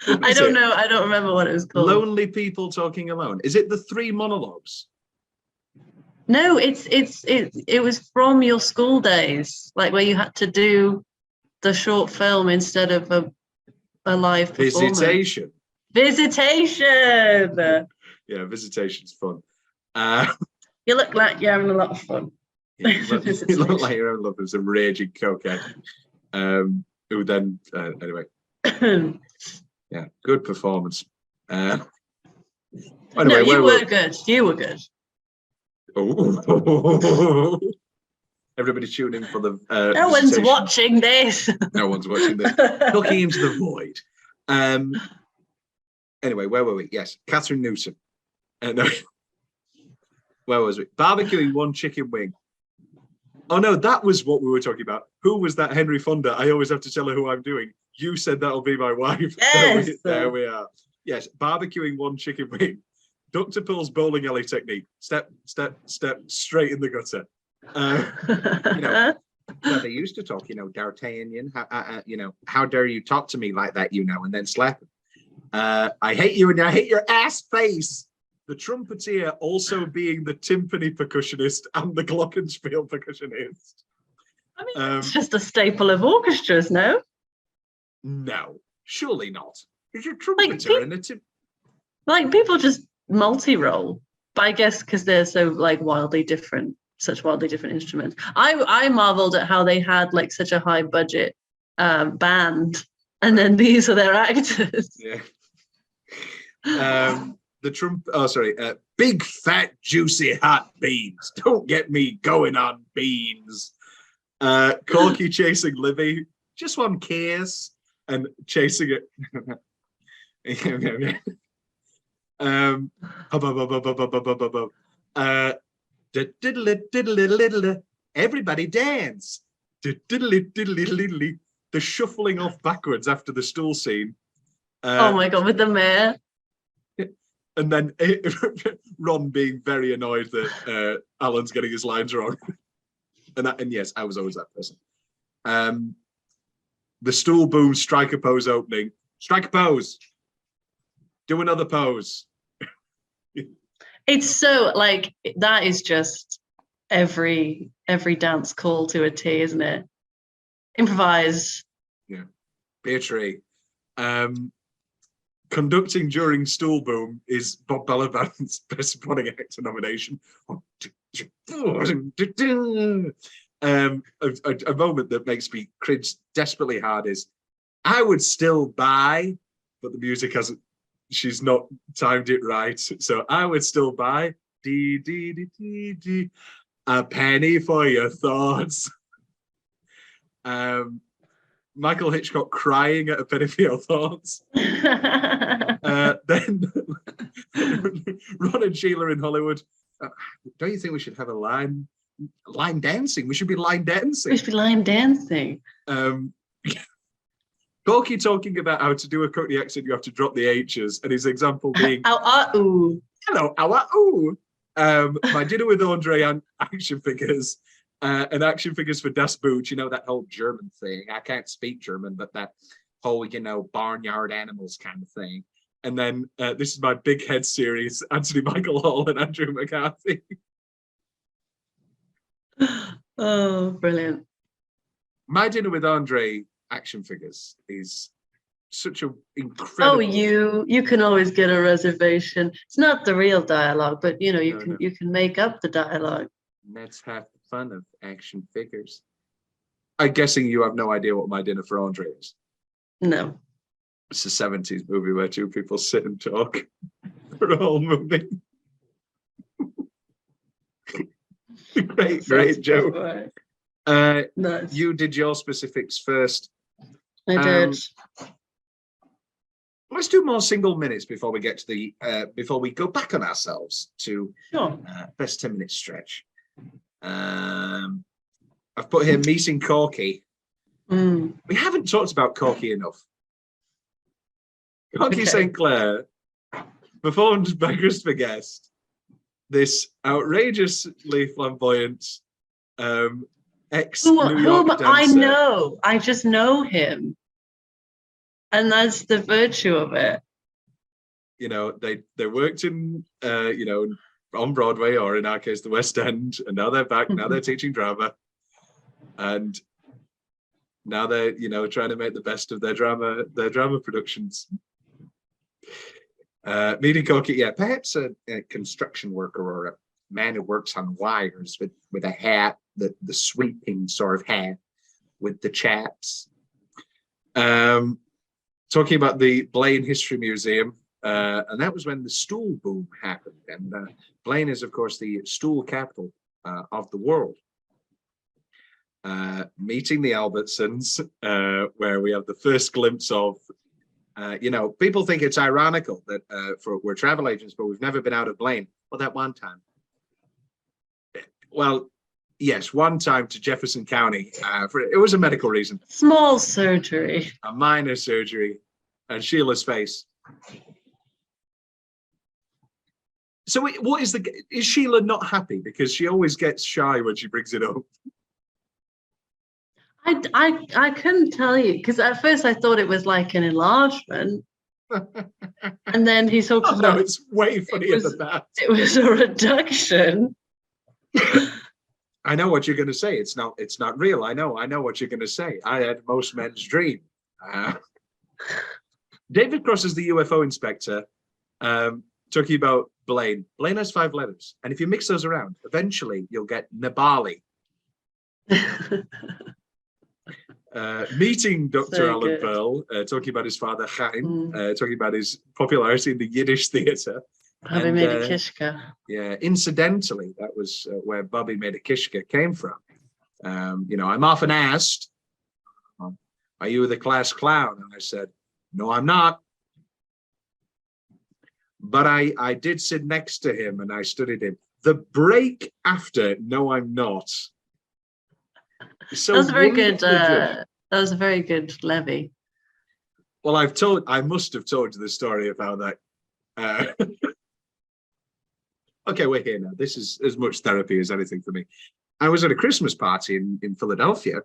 I don't know. I don't remember what it was called. Lonely people talking alone. Is it the 3 monologues? No, it was from your school days, like where you had to do the short film instead of a live performance. Visitation. Yeah, Visitation's fun. You look like you're having a lot of fun. You look like you're having love with some raging cokehead. Who then anyway. Yeah, good performance. Anyway, no, you were good. You were good. Oh. Everybody tune in for the no one's watching this. No one's watching this. Looking into the void. Anyway, where were we? Yes, Catherine Newton. No. Where was we? Barbecuing 1 chicken wing. Oh no, that was what we were talking about. Who was that Henry Fonda? I always have to tell her who I'm doing. You said that'll be my wife. Yes. There we are. Yes, barbecuing 1 chicken wing. Dr. Pill's bowling alley technique. Step, step, step, straight in the gutter. They used to talk, D'Artagnan, how dare you talk to me like that, and then slap him. I hate you and I hate your ass face. The trumpeter also being the timpani percussionist and the glockenspiel percussionist. I mean, it's just a staple of orchestras, no? No, surely not. There's a trumpeter and a timpani. Like, people just multi-roll, but I guess because they're so like such wildly different instruments. I marveled at how they had like such a high budget band, and then these are their actors. Yeah. Big fat juicy hot beans. Don't get me going on beans. Corky chasing Libby. Just one kiss and chasing it. Everybody dance. The shuffling off backwards after the stool scene. Oh my God, with the mayor. And then Ron being very annoyed that Alan's getting his lines wrong. And yes, I was always that person. The stool boom strike a pose opening. Strike a pose. Do another pose. It's so like that is just every dance call to a T, isn't it? Improvise. Yeah. Beatrice. Conducting during Stool Boom is Bob Balaban's Best Supporting Actor nomination. A moment that makes me cringe desperately hard is, I would still buy, but the music hasn't, she's not timed it right. So I would still buy, a penny for your thoughts. Michael Hitchcock crying at a penny for your thoughts. Then Ron and Sheila in Hollywood. Don't you think we should have a line dancing? We should be line dancing. We should be line dancing. Corky talking about how to do a Cockney accent, you have to drop the H's, and his example being ooh. Hello, ooh. My dinner with Andre and action figures. And action figures for Das Boot, that whole German thing. I can't speak German, but that whole, barnyard animals kind of thing. And then this is my Big Head series, Anthony Michael Hall and Andrew McCarthy. Oh, brilliant. My dinner with Andre action figures is such an incredible... Oh, you can always get a reservation. It's not the real dialogue, but, you can make up the dialogue. Let's have fun of action figures. I'm guessing you have no idea what My Dinner for Andre is. No. It's a 70s movie where 2 people sit and talk for a whole movie. Great joke. Nice. You did your specifics first. I did. Let's do more single minutes before we get to the before we go back on ourselves to Sure. best 10-minute stretch. I've put here meeting Corky. We haven't talked about Corky enough. Corky St. Clair, performed by Christopher Guest, this outrageously flamboyant ex-New York dancer. I know. I just know him. And that's the virtue of it. You know, they worked in, you know, on Broadway, or in our case, the West End, and now they're back. Now they're teaching drama, and now they're, you know, trying to make the best of their drama productions. Meeting Corky, yeah, perhaps a construction worker or a man who works on wires with a hat, the sweeping sort of hat with the chaps. Talking about the Blaine History Museum, and that was when the stool boom happened. And Blaine is, of course, the stool capital of the world. Meeting the Albertsons, where we have the first glimpse of, you know, people think it's ironical that we're travel agents, but we've never been out of Blaine. Well, that one time. Well, yes, one time to Jefferson County. It was a medical reason. Small surgery. A minor surgery. And Sheila's face. So what is is Sheila not happy? Because she always gets shy when she brings it up. I couldn't tell you, because at first I thought it was like an enlargement. And then he talked about... No, it's way funnier than that. It was a reduction. I know what you're going to say. It's not real. I know what you're going to say. I had most men's dream. David Cross is the UFO inspector, talking about Blaine. Blaine has 5 letters, and if you mix those around, eventually you'll get Nabali. Meeting Dr. So Alan good. Pearl, talking about his father Chaim, talking about his popularity in the Yiddish theatre. Bobby made a kishka. Yeah, incidentally, that was where Bobby made a kishka came from. You know, I'm often asked, "Are you the class clown?" And I said, "No, I'm not." But I did sit next to him and I studied him. The break after "No, I'm not." So That was a very good. wonderfully That was a very good levy. Well, I must have told you the story of how that. Okay, we're here now. This is as much therapy as anything for me. I was at a Christmas party in Philadelphia,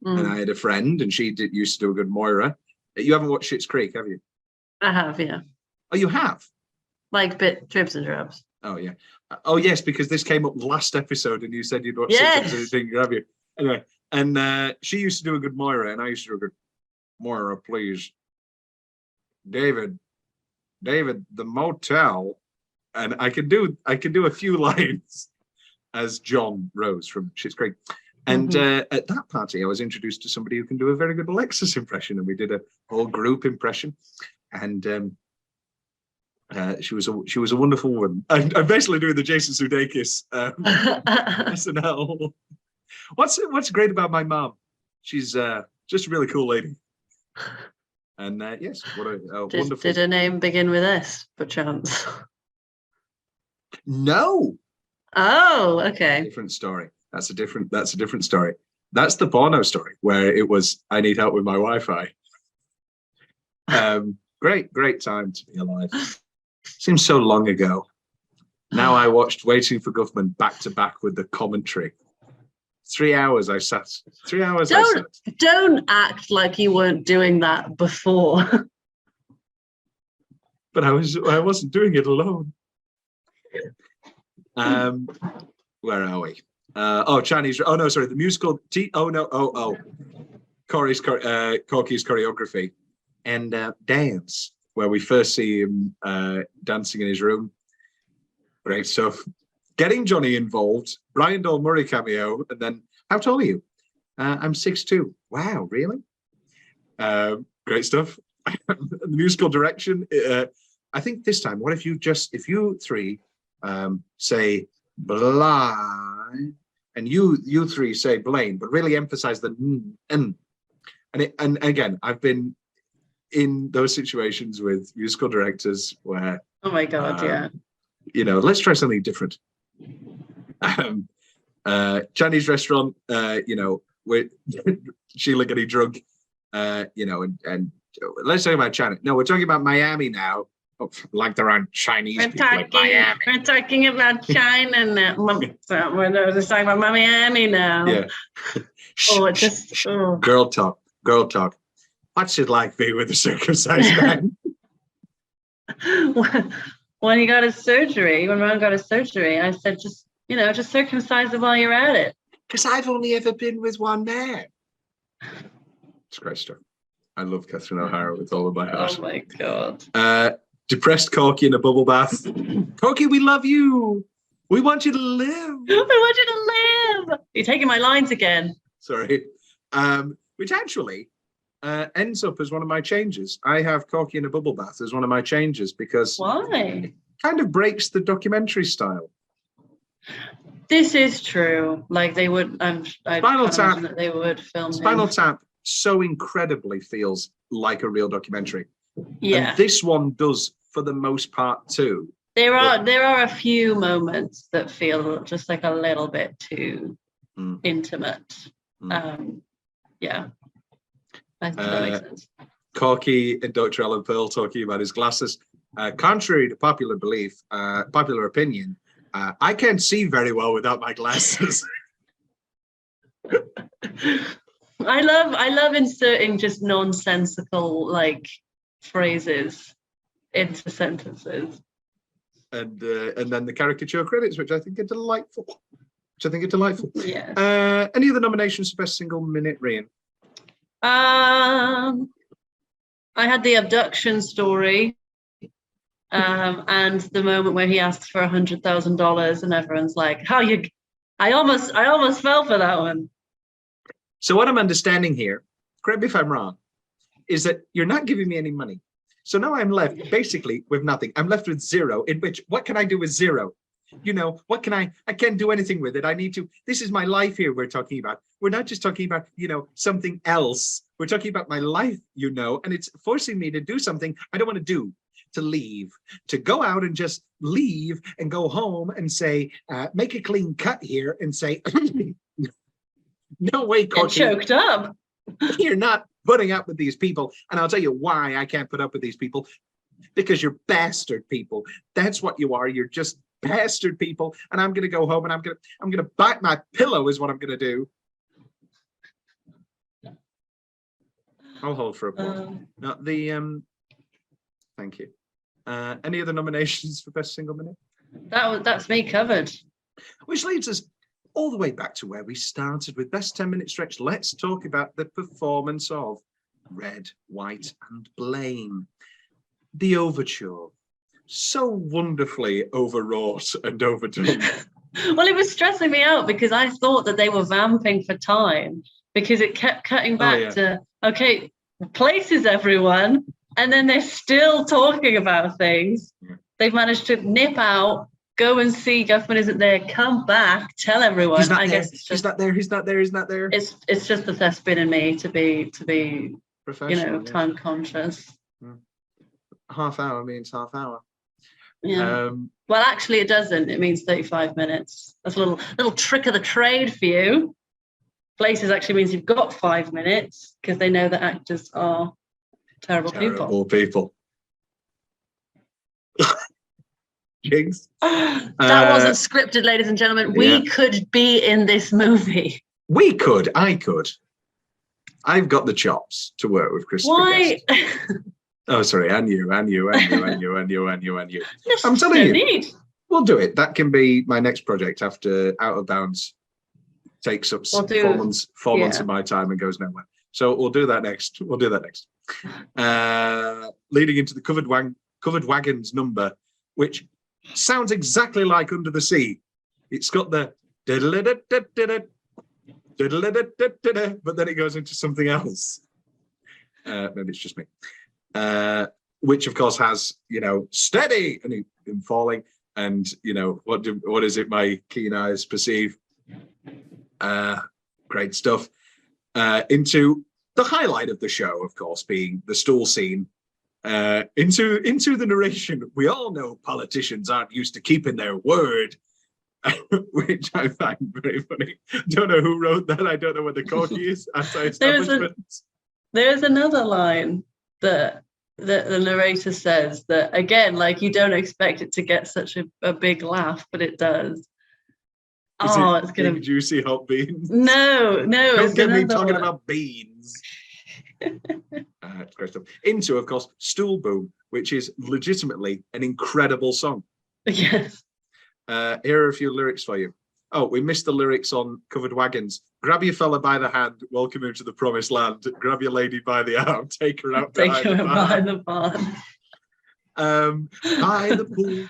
and I had a friend, and she used to do a good Moira. You haven't watched Schitt's Creek, have you? I have, yeah. Oh, you have? Like dribs and drabs. Oh, yeah. Oh, yes, because this came up last episode, and you said you'd watch 6 episodes, didn't you, have you? Anyway, and she used to do a good Moira, and I used to do a good Moira, please. David, the motel. And I can do a few lines as John Rose from Schitt's Creek. And at that party, I was introduced to somebody who can do a very good Alexis impression, and we did a whole group impression. And she was a wonderful woman. I'm basically doing the Jason Sudeikis SNL. What's great about my mom? She's just a really cool lady. And yes, what a wonderful. Did her name begin with S, perchance? No. Oh, okay. Different story. That's a different story. That's the porno story where it was, I need help with my Wi-Fi. Great time to be alive. Seems so long ago. Now I watched Waiting for Guffman back to back with the commentary. 3 hours I sat. 3 hours I sat. Don't act like you weren't doing that before. But I wasn't doing it alone. Where are we? Chinese. Oh no, sorry. The musical. Corky's choreography and dance, where we first see him dancing in his room. Great stuff. Getting Johnny involved. Brian Doyle Murray cameo, and then how tall are you? I'm 6'2". Wow, really? Great stuff. The musical direction. I think this time, what if you three say blind and you three say Blaine, but really emphasize the n. And again, I've been in those situations with musical directors where, Oh my God, yeah. you know, let's try something different. Chinese restaurant, you know, with Sheila getting drunk, you know, and let's talk about China. No, we're talking about Miami now. Oh, like there aren't Chinese people in Miami. We're talking about China now. We're just talking about Miami now. Yeah. Oh, it just, oh. Girl talk. Girl talk. What's it like being with a circumcised man? When he got his surgery, when Ron got his surgery, I said, just circumcise it while you're at it. Because I've only ever been with one man. It's a great story. I love Catherine O'Hara with all of my heart. Oh my God. Depressed Corky in a bubble bath. Corky, we love you. We want you to live. I want you to live. You're taking my lines again. Sorry. Which actually ends up as one of my changes. I have Corky in a bubble bath as one of my changes because Why? it kind of breaks the documentary style. This is true. Like they would, I Spinal can't Tap. imagine that they would film Spinal him. Tap so incredibly feels like a real documentary. Yeah. And this one does for the most part too. There are a few moments that feel just like a little bit too intimate. Yeah. I think that makes sense. Corky and Dr. Alan Pearl talking about his glasses. Contrary to popular belief, popular opinion, I can't see very well without my glasses. I love inserting just nonsensical like phrases into sentences. And then the caricature credits, which I think are delightful. Yeah. Any other nominations for Best Single Minute, Rhian? I had the abduction story, and the moment where he asks for $100,000, and everyone's like, "How you?" I almost fell for that one. So what I'm understanding here, correct me if I'm wrong, is that you're not giving me any money. So now I'm left basically with nothing. I'm left with zero, in which, what can I do with zero? You know, what can I can't do anything with it. I need to, this is my life here we're talking about. We're not just talking about, you know, something else. We're talking about my life, you know, and it's forcing me to do something I don't want to do, to leave, to go out and just leave and go home and say, make a clean cut here and say, no way, Get Corky. choked up. You're not putting up with these people. And I'll tell you why I can't put up with these people. Because you're bastard people. That's what you are. You're just bastard people. And I'm going to go home and I'm going to bite my pillow is what I'm going to do. I'll hold for applause. Not the, thank you. Any other nominations for Best Single Minute? That's me covered. Which leads us all the way back to where we started with Best 10-Minute Stretch. Let's talk about the performance of Red, White and Blaine. The overture, so wonderfully overwrought and overdone. Well, it was stressing me out because I thought that they were vamping for time because it kept cutting back to, okay, places everyone, and then they're still talking about things. Yeah. They've managed to nip out, go and see Guffman isn't there, come back, tell everyone. He's not I there. guess it's just, he's not there. He's not there. He's not there. It's just the thespian in me to be you know, time conscious. Half hour means half hour. Yeah. Well, actually, it doesn't. It means 35 minutes. That's a little trick of the trade for you. Places actually means you've got 5 minutes because they know that actors are terrible people. Jigs. That wasn't scripted, ladies and gentlemen. We could be in this movie. We could. I could. I've got the chops to work with Christopher Why? Guest. Oh, sorry, and you. I'm telling you, we'll do it. That can be my next project after Out of Bounds takes up 4 months of my time and goes nowhere. So we'll do that next. Leading into the Covered Wagons number, which sounds exactly like Under the Sea. It's got the but then it goes into something else. Maybe it's just me. Which of course has, you know, steady and him falling, and you know what is it my keen eyes perceive? Great stuff. Into the highlight of the show, of course, being the stool scene. Into the narration. We all know politicians aren't used to keeping their word, which I find very funny. Don't know who wrote that. I don't know where the corky is. Anti-establishment. There's another line that the narrator says that, again, like, you don't expect it to get such a big laugh, but it does. It's gonna big, juicy hot beans. No, Don't get me talking one. about beans. It's great stuff. Into, of course, Stool Boom, which is legitimately an incredible song. Yes. Here are a few lyrics for you. Oh, we missed the lyrics on Covered Wagons. Grab your fella by the hand, welcome him to the promised land. Grab your lady by the arm, take her out behind the barn. By the pool,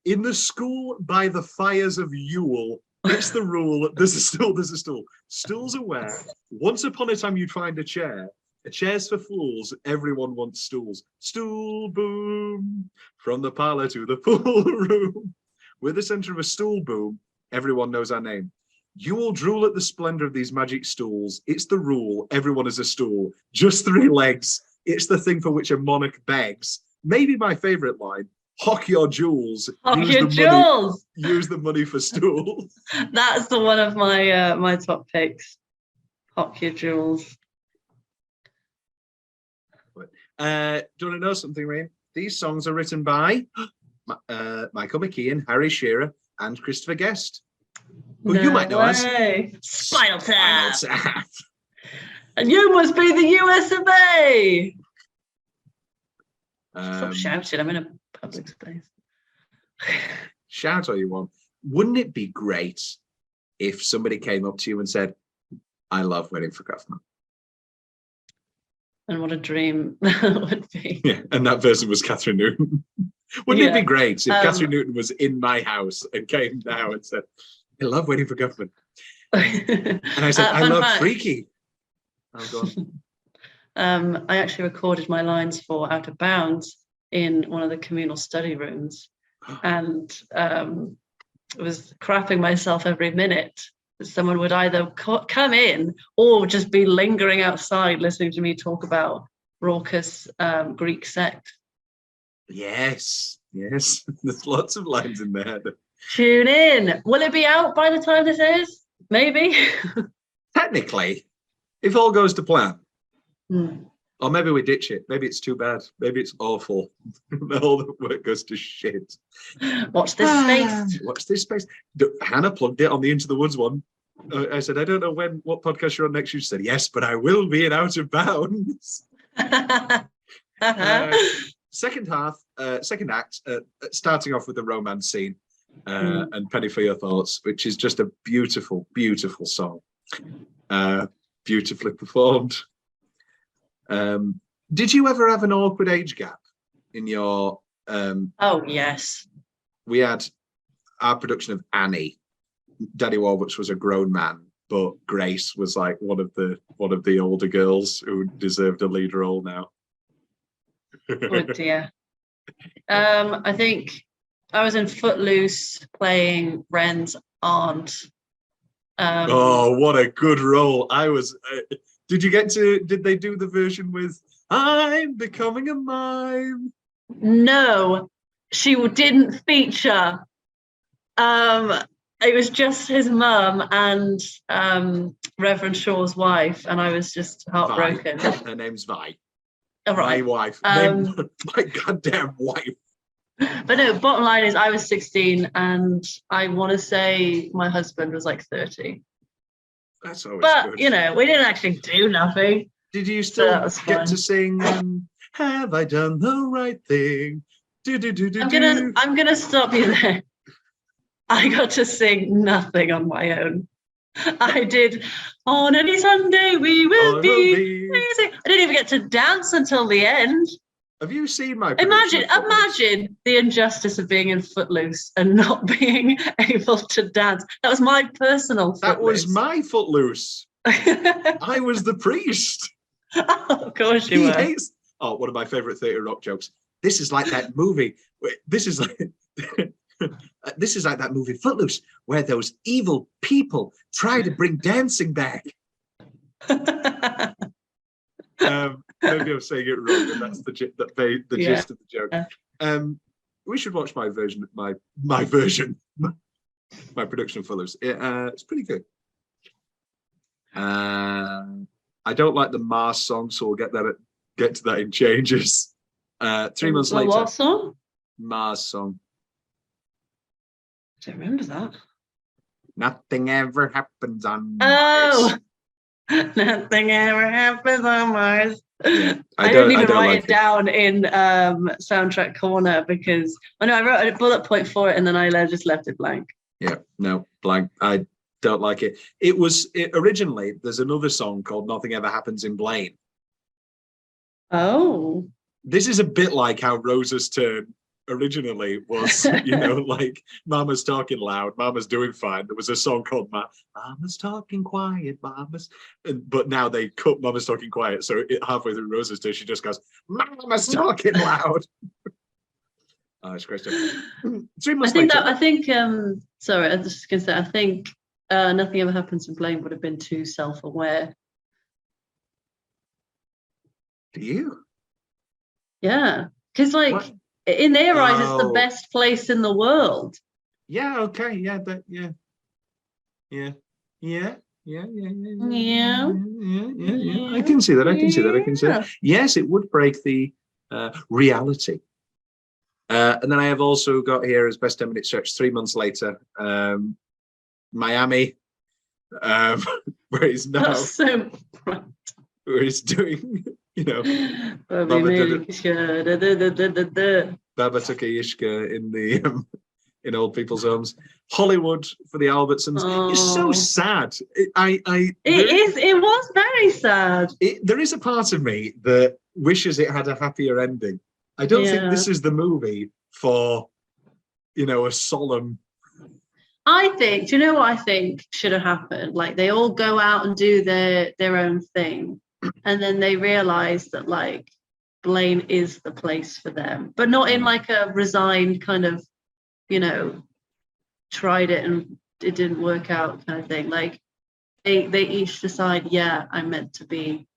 in the school, by the fires of Yule. It's the rule. There's a stool. Stools are where once upon a time you'd find a chair. A chair's for fools. Everyone wants stools. Stool boom. From the parlor to the pool room. We're the center of a stool boom. Everyone knows our name. You all drool at the splendor of these magic stools. It's the rule. Everyone is a stool. Just 3 legs. It's the thing for which a monarch begs. Maybe my favorite line. Hock your jewels. Use the money for stools. That's the one of my my top picks. Hock your jewels. Do you want to know something, Rhian? These songs are written by Michael McKean, Harry Shearer, and Christopher Guest, who you might know as Spinal Tap. And you must be the US of A. Stop shouting, I'm in a public space. Shout all you want. Wouldn't it be great if somebody came up to you and said, I love Waiting for Guffman? And what a dream that would be. Yeah, and that person was Catherine Newton. Wouldn't it be great if Catherine Newton was in my house and came down and said, I love Waiting for Guffman? And I said, I love Freaky. Oh, God. I actually recorded my lines for Out of Bounds in one of the communal study rooms, and was crapping myself every minute that someone would either come in or just be lingering outside listening to me talk about raucous Greek sect. Yes. There's lots of lines in there. Tune in. Will it be out by the time this is? Maybe. Technically, if all goes to plan. Hmm. Or maybe we ditch it. Maybe it's too bad. Maybe it's awful. All the work goes to shit. Watch this space. Watch this space. Hannah plugged it on the Into the Woods one. I said, I don't know what podcast you're on next. She said, yes, but I will be in Out of Bounds. Second act, starting off with the romance scene and Penny for Your Thoughts, which is just a beautiful, beautiful song. Beautifully performed. Did you ever have an awkward age gap in your oh yes, we had our production of Annie. Daddy Warbucks was a grown man, but Grace was like one of the older girls who deserved a lead role now. Oh dear. I think I was in Footloose playing Ren's aunt. Oh, what a good role. I was did they do the version with I'm becoming a mime? No, she didn't feature. It was just his mum and Reverend Shaw's wife, and I was just heartbroken. Her name's Vi. Oh, right. My wife. My goddamn wife. But no, bottom line is I was 16 and I want to say my husband was like 30. That's always but, good. You know, we didn't actually do nothing. Did you still get to sing Have I Done the Right Thing? I'm gonna stop you there. I got to sing nothing on my own. I did On Any Sunday We Will Be Amazing. I didn't even get to dance until the end. Have you seen my imagine the injustice of being in Footloose and not being able to dance. That was my personal Footloose. That was my Footloose. I was the priest. Oh, of course you were. One of my favorite theatre rock jokes. This is like that movie. This is like this is like that movie Footloose, where those evil people try to bring dancing back. Maybe I'm saying it wrong, but that's the gist of the joke. We should watch my version, my production of Footloose. It's pretty good. I don't like the Mars song, so we'll get to that in changes. 3 months later. What song? Mars song. I don't remember that. Nothing ever happens on Mars. Oh, nothing ever happens on Mars. Yeah, I didn't even write like it down in soundtrack corner because I wrote a bullet point for it and then I just left it blank. Yeah, no, blank. I don't like it. Originally, there's another song called Nothing Ever Happens in Blaine. Oh. This is a bit like how Rosa's turn originally was, like Mama's talking loud, Mama's doing fine. There was a song called Mama's talking quiet, but now they cut Mama's talking quiet. So halfway through Rosa's turn, she just goes, Mama's talking loud. Oh, it's great stuff. 3 months later. I think sorry, I was just gonna say I think Nothing Ever Happens in Blaine would have been too self-aware. Do you? Yeah. Because What? in their eyes, it's the best place in the world. Yeah. Okay. Yeah. Yeah. I can see that. Yes, it would break the reality. And then I have also got here as best 10-minute search 3 months later, Miami, where he's now. That's so bright. Where he's doing, Baba took a yishka in the in old people's homes. Hollywood for the Albertsons. Oh. It's so sad. It was very sad. There is a part of me that wishes it had a happier ending. I don't think this is the movie for, a solemn. I think, do you know what I think should have happened? Like they all go out and do their own thing. And then they realize that Blaine is the place for them, but not in a resigned kind of, tried it and it didn't work out kind of thing. They each decide, yeah, I'm meant to be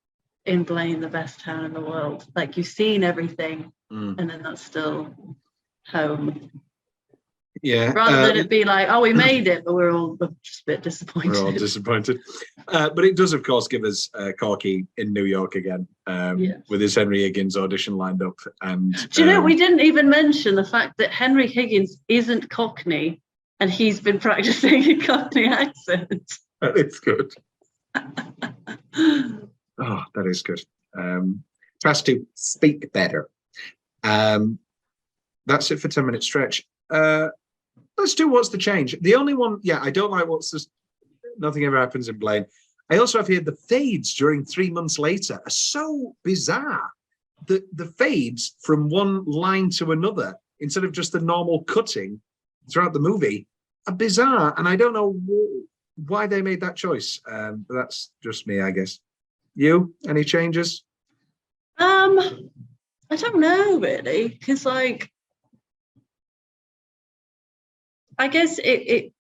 in Blaine, the best town in the world. You've seen everything, and then that's still home. Yeah. Rather than it be we made it, but we're all just a bit disappointed. We're all disappointed. But it does, of course, give us Corky in New York again, with his Henry Higgins audition lined up. And do you know, we didn't even mention the fact that Henry Higgins isn't Cockney, and he's been practicing a Cockney accent. It's good. Oh, that is good. Tries to speak better. That's it for 10-minute stretch. Let's do What's the Change. The only one, I don't like Nothing Ever Happens in Blaine. I also have here the fades during 3 months later are so bizarre. The fades from one line to another, instead of just the normal cutting throughout the movie, are bizarre. And I don't know why they made that choice. But that's just me, I guess. You, any changes? I don't know really, because I guess it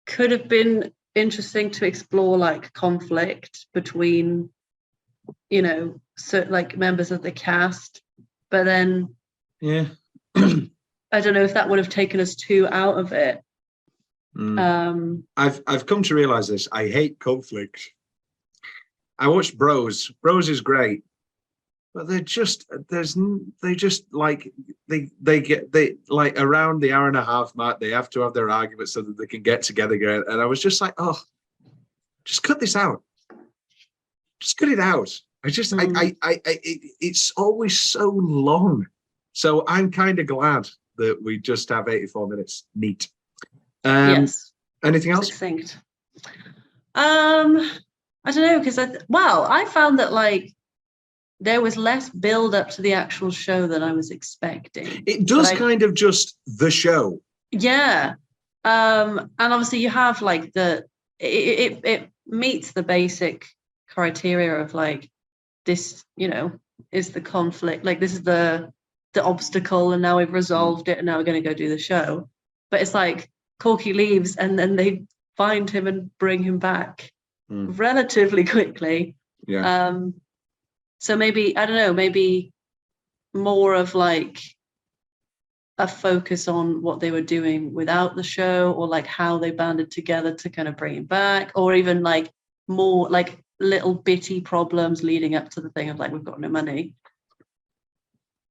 could have been interesting to explore conflict between, certain members of the cast, but then I don't know if that would have taken us too out of it. I've come to realize this. I hate conflict. I watched Bros. Bros is great. But they get around the hour and a half mark, they have to have their arguments so that they can get together again. And I was just like, oh, just cut this out. Just cut it out. It's always so long. So I'm kind of glad that we just have 84 minutes neat. Yes. Anything else? Succinct. I don't know, because I found that there was less build up to the actual show than I was expecting. It does kind of just the show. Yeah. And obviously you have it meets the basic criteria of this, is the conflict. This is the obstacle, and now we've resolved it, and now we're going to go do the show. but it's like Corky leaves and then they find him and bring him back relatively quickly. Yeah. So maybe, I don't know, maybe more of like a focus on what they were doing without the show, or like how they banded together to kind of bring him back, or even like more like little bitty problems leading up to the thing of like, we've got no money.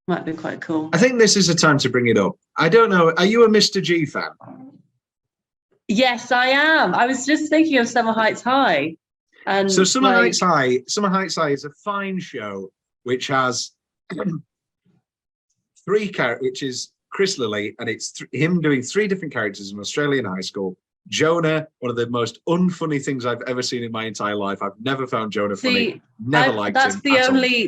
Might be quite cool. I think this is a time to bring it up. I don't know. Are you a Mr. G fan? Yes, I am. I was just thinking of Summer Heights High. And So Summer Heights High is a fine show which has three characters, which is Chris Lilly, and it's him doing three different characters in Australian high school. Jonah, one of the most unfunny things I've ever seen in my entire life. I've never found Jonah funny. Never liked him.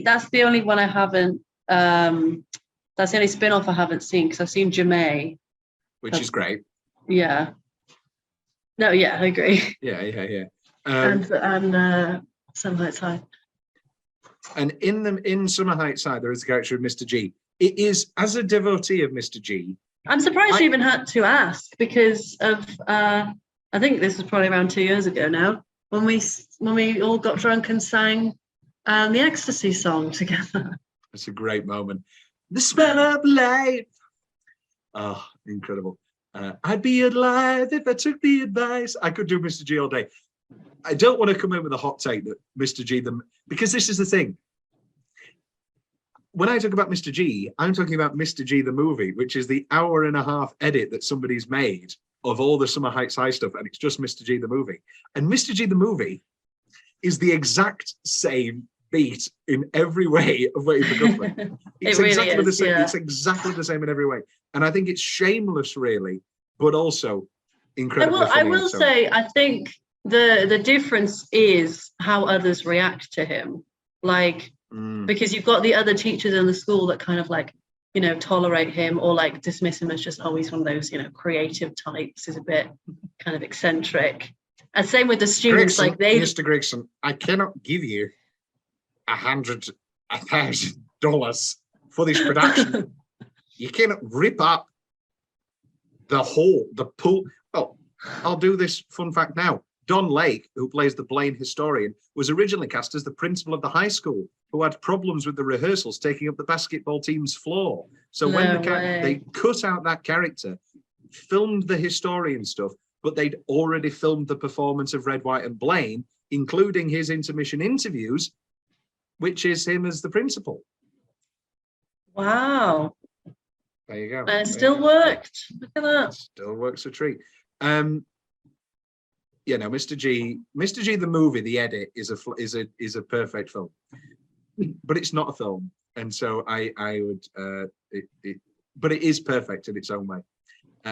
That's the only one I haven't. That's the only spin-off I haven't seen, because I've seen Jemay, which is great. Yeah. No, yeah, I agree. Yeah. And Summer Heights High. And in Summer Heights High, there is the character of Mr. G. It is, as a devotee of Mr. G. I'm surprised you even had to ask, because of I think this was probably around 2 years ago now, when we all got drunk and sang the Ecstasy song together. It's a great moment. The smell of life. Oh, incredible. I'd be alive if I took the advice. I could do Mr. G all day. I don't want to come in with a hot take that Mr. G, because this is the thing. When I talk about Mr. G, I'm talking about Mr. G, the movie, which is the 1.5-hour edit that somebody's made of all the Summer Heights High stuff, and it's just Mr. G, the movie. And Mr. G, the movie is the exact same beat in every way of Waiting for Guffman. It's really exactly is, the same. yeah. It's exactly the same in every way. And I think it's shameless, really, but also incredibly funny. I will say, I think the difference is how others react to him. Like, because you've got the other teachers in the school that kind of like, you know, tolerate him or like dismiss him as just, oh, he's one of those, you know, creative types, is a bit kind of eccentric. And same with the students, Gregson, like they. Mr. Gregson, I cannot give you $100,000 for this production. You cannot rip up the pool. Oh, I'll do this fun fact now. Don Lake, who plays the Blaine historian, was originally cast as the principal of the high school, who had problems with the rehearsals taking up the basketball team's floor. So when they cut out that character, filmed the historian stuff, but they'd already filmed the performance of Red, White, and Blaine, including his intermission interviews, which is him as the principal. Wow. There you go. And it still worked. Look at that. Still works a treat. You know, Mr. G, the movie, the edit is a perfect film, but it's not a film, and so I would but it is perfect in its own way.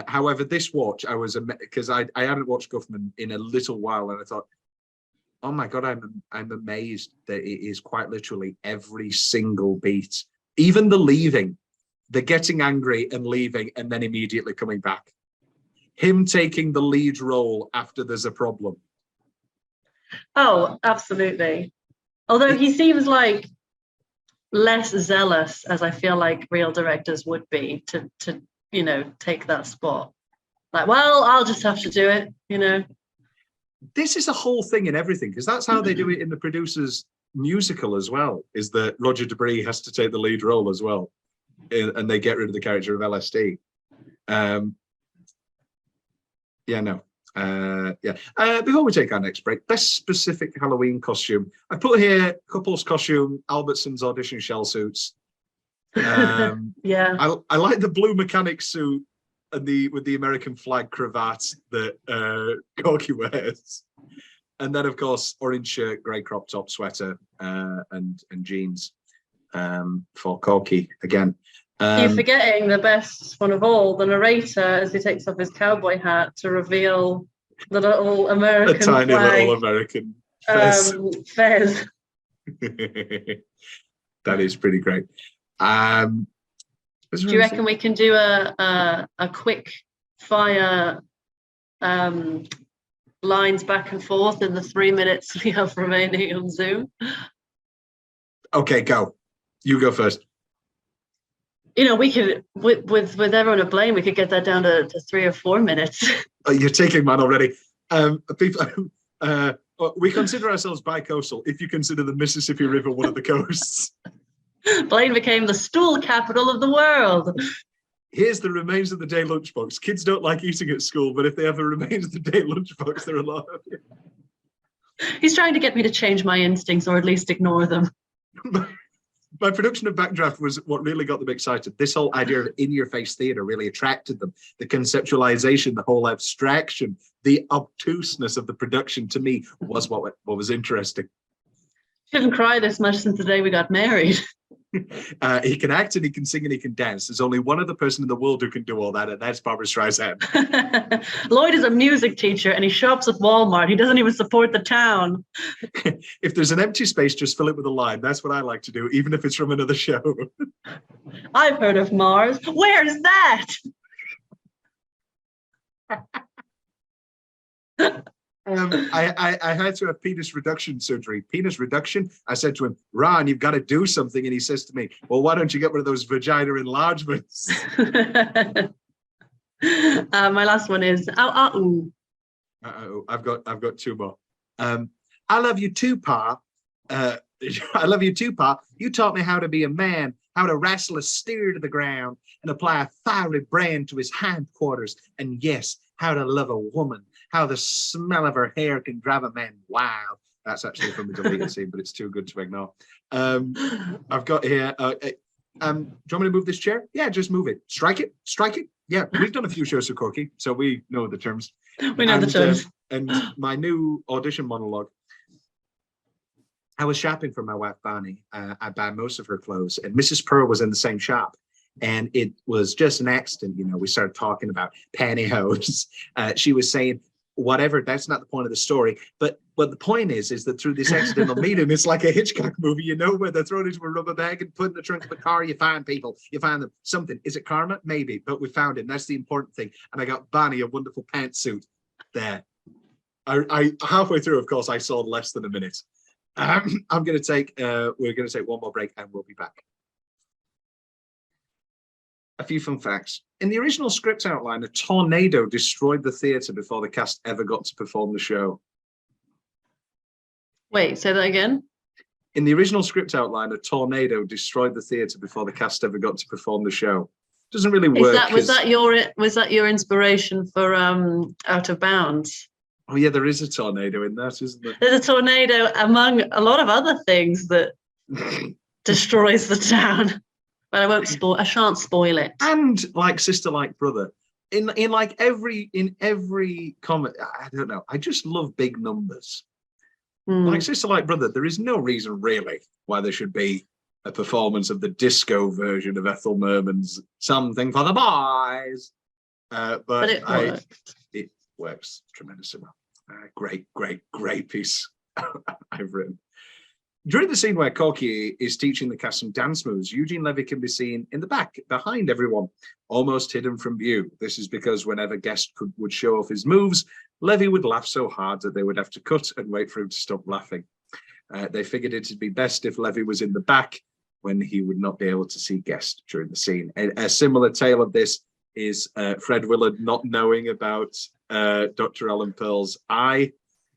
However, this watch, I was because I hadn't watched Guffman in a little while, and I thought, oh my god, I'm amazed that it is quite literally every single beat, even the leaving, the getting angry and leaving, and then immediately coming back. Him taking the lead role after there's a problem. Oh, absolutely. Although he seems like less zealous, as I feel like real directors would be, to you know, take that spot. Like, well, I'll just have to do it, you know. This is a whole thing in everything, because that's how they do it in the producer's musical as well, is that Roger Debris has to take the lead role as well, and they get rid of the character of LSD. Before we take our next break, best specific Halloween costume. I put here couple's costume, Albertson's audition shell suits. Yeah. I like the blue mechanic suit and with the American flag cravat that Corky wears. And then, of course, orange shirt, grey crop top, sweater, and jeans for Corky again. You're forgetting the best one of all, the narrator, as he takes off his cowboy hat to reveal the little American tiny flag, little American fez. Fez. That is pretty great. Do you reckon we can do a quick fire lines back and forth in the 3 minutes we have remaining on Zoom? Okay, go. You go first. You know, we could, with everyone to blame, we could get that down to 3 or 4 minutes. Oh, you're taking mine already. People, we consider ourselves bicoastal if you consider the Mississippi River one of the coasts. Blaine became the stool capital of the world. Here's the remains of the day lunchbox. Kids don't like eating at school, but if they have the remains of the day lunchbox, they're alive. He's trying to get me to change my instincts, or at least ignore them. My production of Backdraft was what really got them excited. This whole idea of in-your-face theatre really attracted them. The conceptualization, the whole abstraction, the obtuseness of the production, to me, was what was interesting. Didn't cry this much since the day we got married. He can act and he can sing and he can dance. There's only one other person in the world who can do all that, and that's Barbara Streisand. Lloyd is a music teacher and he shops at Walmart. He doesn't even support the town. If there's an empty space, just fill it with a line. That's what I like to do, even if it's from another show. I've heard of Mars. Where's that? I had to have penis reduction surgery. Penis reduction? I said to him, Ron, you've got to do something. And he says to me, well, why don't you get one of those vagina enlargements? My last one is, ooh. I've got two more. I love you too, Pa. I love you too, Pa. You taught me how to be a man, how to wrestle a steer to the ground and apply a fiery brand to his hindquarters. And yes, how to love a woman, how the smell of her hair can drive a man wild. That's actually from the deleted scene, but it's too good to ignore. I've got here, do you want me to move this chair? Yeah, just move it. Strike it, strike it. Yeah, we've done a few shows with Corky, so we know the terms. We know the terms. And my new audition monologue, I was shopping for my wife, Bonnie. I buy most of her clothes, and Mrs. Pearl was in the same shop. And it was just an accident, you know, we started talking about pantyhose. She was saying, whatever, that's not the point of the story. But the point is that through this accidental meeting, it's like a Hitchcock movie, you know, where they're thrown into a rubber bag and put in the trunk of the car, you find people, you find them, something. Is it karma? Maybe, but we found him. That's the important thing. And I got Bonnie a wonderful pantsuit there. I halfway through, of course, I saw less than a minute. We're going to take one more break and we'll be back. A few fun facts. In the original script outline, a tornado destroyed the theatre before the cast ever got to perform the show. Wait, say that again? In the original script outline, a tornado destroyed the theatre before the cast ever got to perform the show. Doesn't really work. Was that your inspiration for Out of Bounds? Oh yeah, there is a tornado in that, isn't there? There's a tornado among a lot of other things that destroys the town. But I shan't spoil it. And like Sister Like Brother, in every comment, I don't know, I just love big numbers. Like Sister Like Brother, there is no reason really why there should be a performance of the disco version of Ethel Merman's Something for the Boys. But it works tremendously well. Great piece I've written. During the scene where Corky is teaching the cast some dance moves, Eugene Levy can be seen in the back, behind everyone, almost hidden from view. This is because whenever guest would show off his moves, Levy would laugh so hard that they would have to cut and wait for him to stop laughing. They figured it'd be best if Levy was in the back when he would not be able to see guest during the scene. A similar tale of this is Fred Willard not knowing about Dr. Ellen Pearl's eye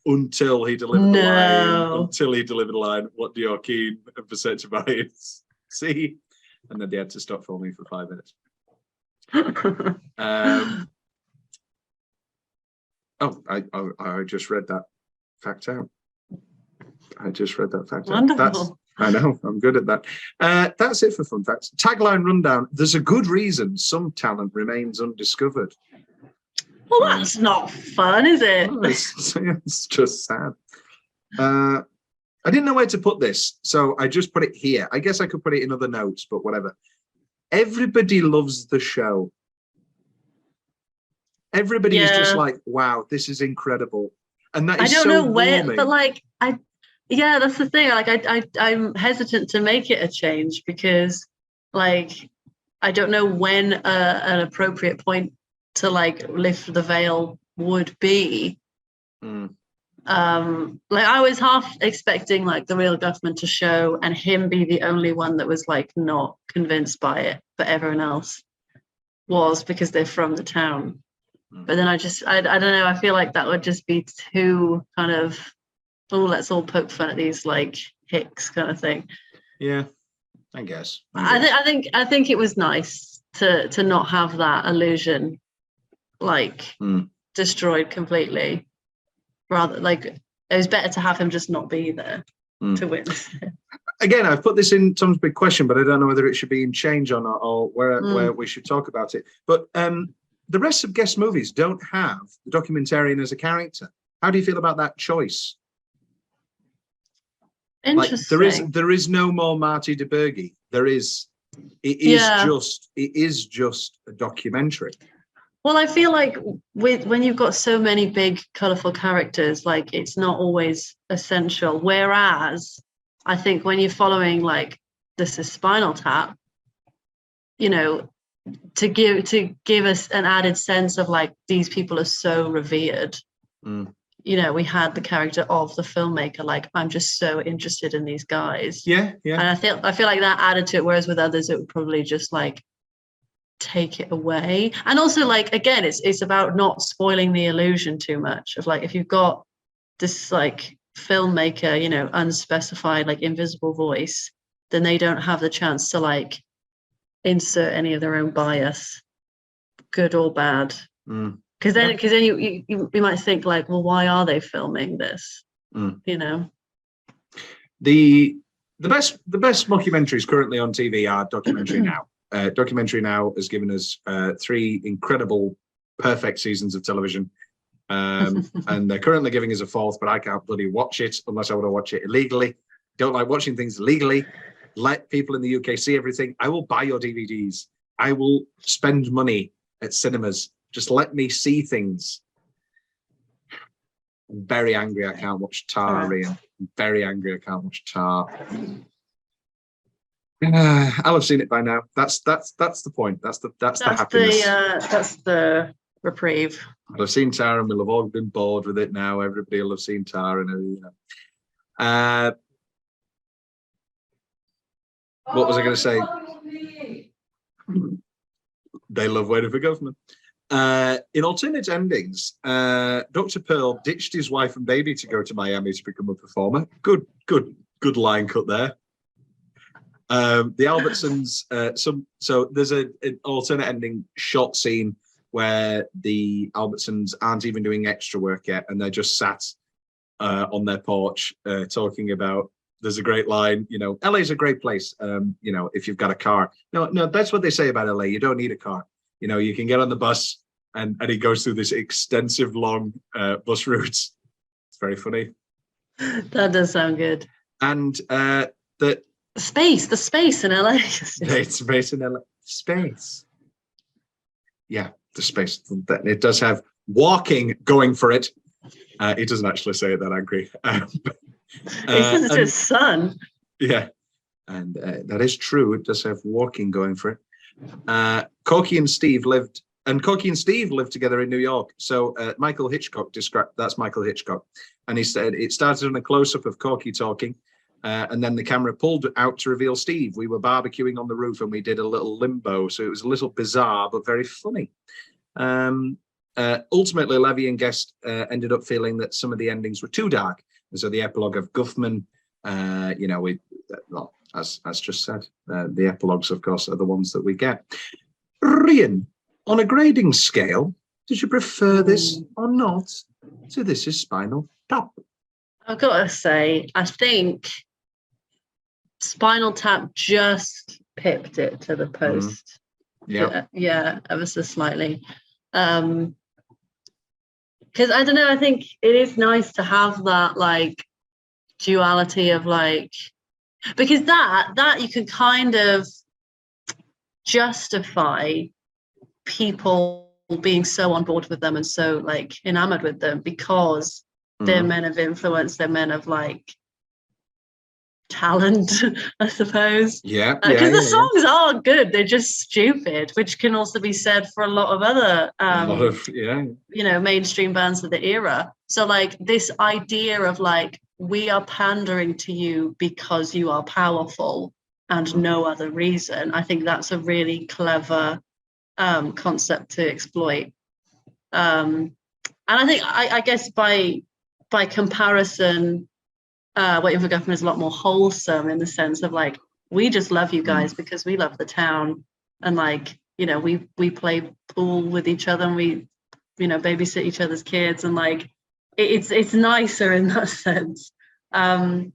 until he delivered the line. What do your keen and perceptive eyes see? And then they had to stop filming for 5 minutes. I just read that fact out. Wonderful. I know, I'm good at that. That's it for fun facts. Tagline rundown. There's a good reason some talent remains undiscovered. Well, that's not fun, is it? It's just sad. I didn't know where to put this, so I just put it here. I guess I could put it in other notes, but whatever. Everybody loves the show. Everybody is just like, wow, this is incredible. And that is I don't know where, warming. but like, that's the thing. Like, I'm hesitant to make it a change because, like, I don't know when an appropriate point to like lift the veil would be. Like I was half expecting like the real Guffman to show and him be the only one that was like not convinced by it, but everyone else was because they're from the town. But then I don't know, I feel like that would just be too kind of, oh, let's all poke fun at these like hicks kind of thing. Yeah, I guess. I think it was nice to not have that illusion like destroyed completely. Rather, like it was better to have him just not be there to witness it. Again, I've put this in Tom's big question, but I don't know whether it should be in change or not, or where we should talk about it. But the rest of Guest movies don't have the documentarian as a character. How do you feel about that choice? Interesting. Like there is no more Marty DeBurgi. It is just a documentary. Well, I feel like when you've got so many big, colourful characters, like it's not always essential. Whereas I think when you're following like This Is Spinal Tap, you know, to give us an added sense of like these people are so revered. You know, we had the character of the filmmaker, like I'm just so interested in these guys. Yeah. And I feel like that added to it, whereas with others it would probably just like take it away. And also like again it's about not spoiling the illusion too much of like if you've got this like filmmaker, you know, unspecified like invisible voice, then they don't have the chance to like insert any of their own bias, good or bad. Because then you might think like, well, why are they filming this? You know, the best mockumentaries currently on TV are Documentary Now. Documentary Now has given us 3 incredible, perfect seasons of television. And they're currently giving us a 4th, but I can't bloody watch it unless I want to watch it illegally. Don't like watching things illegally. Let people in the UK see everything. I will buy your DVDs. I will spend money at cinemas. Just let me see things. I'm very angry I can't watch Tar, Rhian. I'm very angry I can't watch Tar. I'll have seen it by now. That's the point. That's the happiness. That's the reprieve. I'll have seen Tar and we'll have all been bored with it now. Everybody will have seen Tar and everything. What was I going to say? They love waiting for Guffman. In alternate endings, Dr. Pearl ditched his wife and baby to go to Miami to become a performer. Good line cut there. The Albertsons, so there's an alternate ending shot scene where the Albertsons aren't even doing extra work yet, and they're just sat on their porch talking about. There's a great line, you know, LA's a great place, you know, if you've got a car. No, that's what they say about LA. You don't need a car. You know, you can get on the bus, and he goes through this extensive, long bus routes. It's very funny. That does sound good. And the space in LA. It's space in LA. Space. Yeah, the space. It does have walking going for it. He doesn't actually say it that angry. He says it's his son. Yeah, and that is true. It does have walking going for it. Corky and Steve lived together in New York. So Michael Hitchcock described, that's Michael Hitchcock, and he said it started on a close-up of Corky talking, and then the camera pulled out to reveal Steve. We were barbecuing on the roof and we did a little limbo, so it was a little bizarre but very funny. Ultimately, Levy and Guest ended up feeling that some of the endings were too dark, and so the epilogue of Guffman, you know, as just said, the epilogues, of course, are the ones that we get. Rhian, on a grading scale, did you prefer this or not to This Is Spinal Tap? I've got to say, I think Spinal Tap just pipped it to the post. Yeah, ever so slightly. Because I don't know, I think it is nice to have that like duality of like, because that you can kind of justify people being so on board with them and so like enamored with them because they're men of influence, they're men of like talent, I suppose. Yeah, Because the songs are good, they're just stupid, which can also be said for a lot of other, a lot of mainstream bands of the era. So like this idea of like, we are pandering to you because you are powerful and no other reason. I think that's a really clever concept to exploit. And I think, I guess by comparison, Waiting for Guffman is a lot more wholesome in the sense of like, we just love you guys because we love the town, and like, we play pool with each other, and we, babysit each other's kids, and like, it's nicer in that sense. But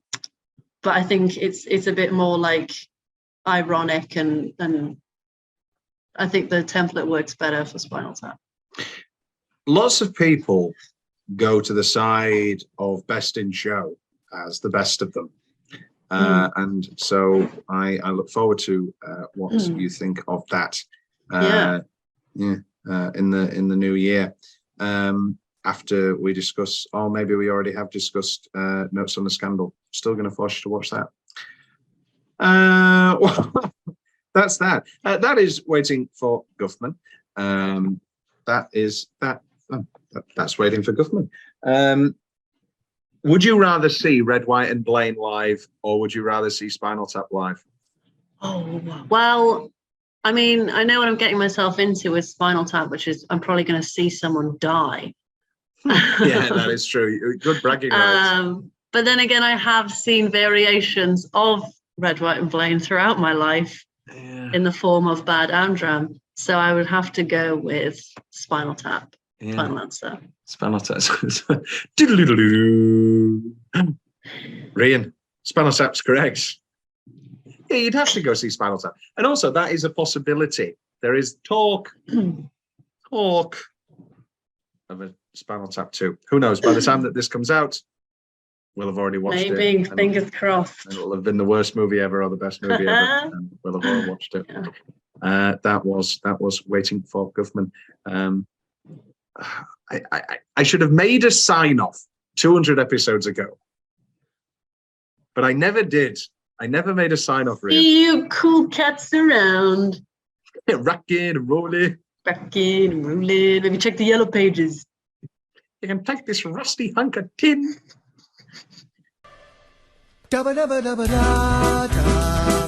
I think it's a bit more like ironic, and I think the template works better for Spinal Tap. Lots of people go to the side of Best in Show as the best of them. And so I look forward to what you think of that. In the new year, after we discuss, or maybe we already have discussed, Notes on the Scandal. Still going to force you to watch that. Well, that's that. That is Waiting for Guffman. That's Waiting for Guffman. Would you rather see Red, White and Blaine live, or would you rather see Spinal Tap live? Oh, well, I mean, I know what I'm getting myself into with Spinal Tap, which is I'm probably going to see someone die. Yeah, that is true. Good bragging rights. But then again, I have seen variations of Red, White and Blaine throughout my life in the form of Bad Amdram. So I would have to go with Spinal Tap. Final answer. Spinal Tap. Rhian, Spinal Tap's correct. Yeah, you'd have to go see Spinal Tap. And also, that is a possibility. There is talk of a Spinal Tap 2. Who knows? By the time that this comes out, we'll have already watched it. Maybe, fingers crossed. And it'll have been the worst movie ever or the best movie ever. And we'll have all watched it. Yeah. That was Waiting for Guffman. I should have made a sign-off 200 episodes ago, but I never did. I never made a sign-off. See you cool cats around. Rocking and rolling. Rocking and rolling. Let me check the yellow pages. You can take this rusty hunk of tin. Da ba da ba da ba da da.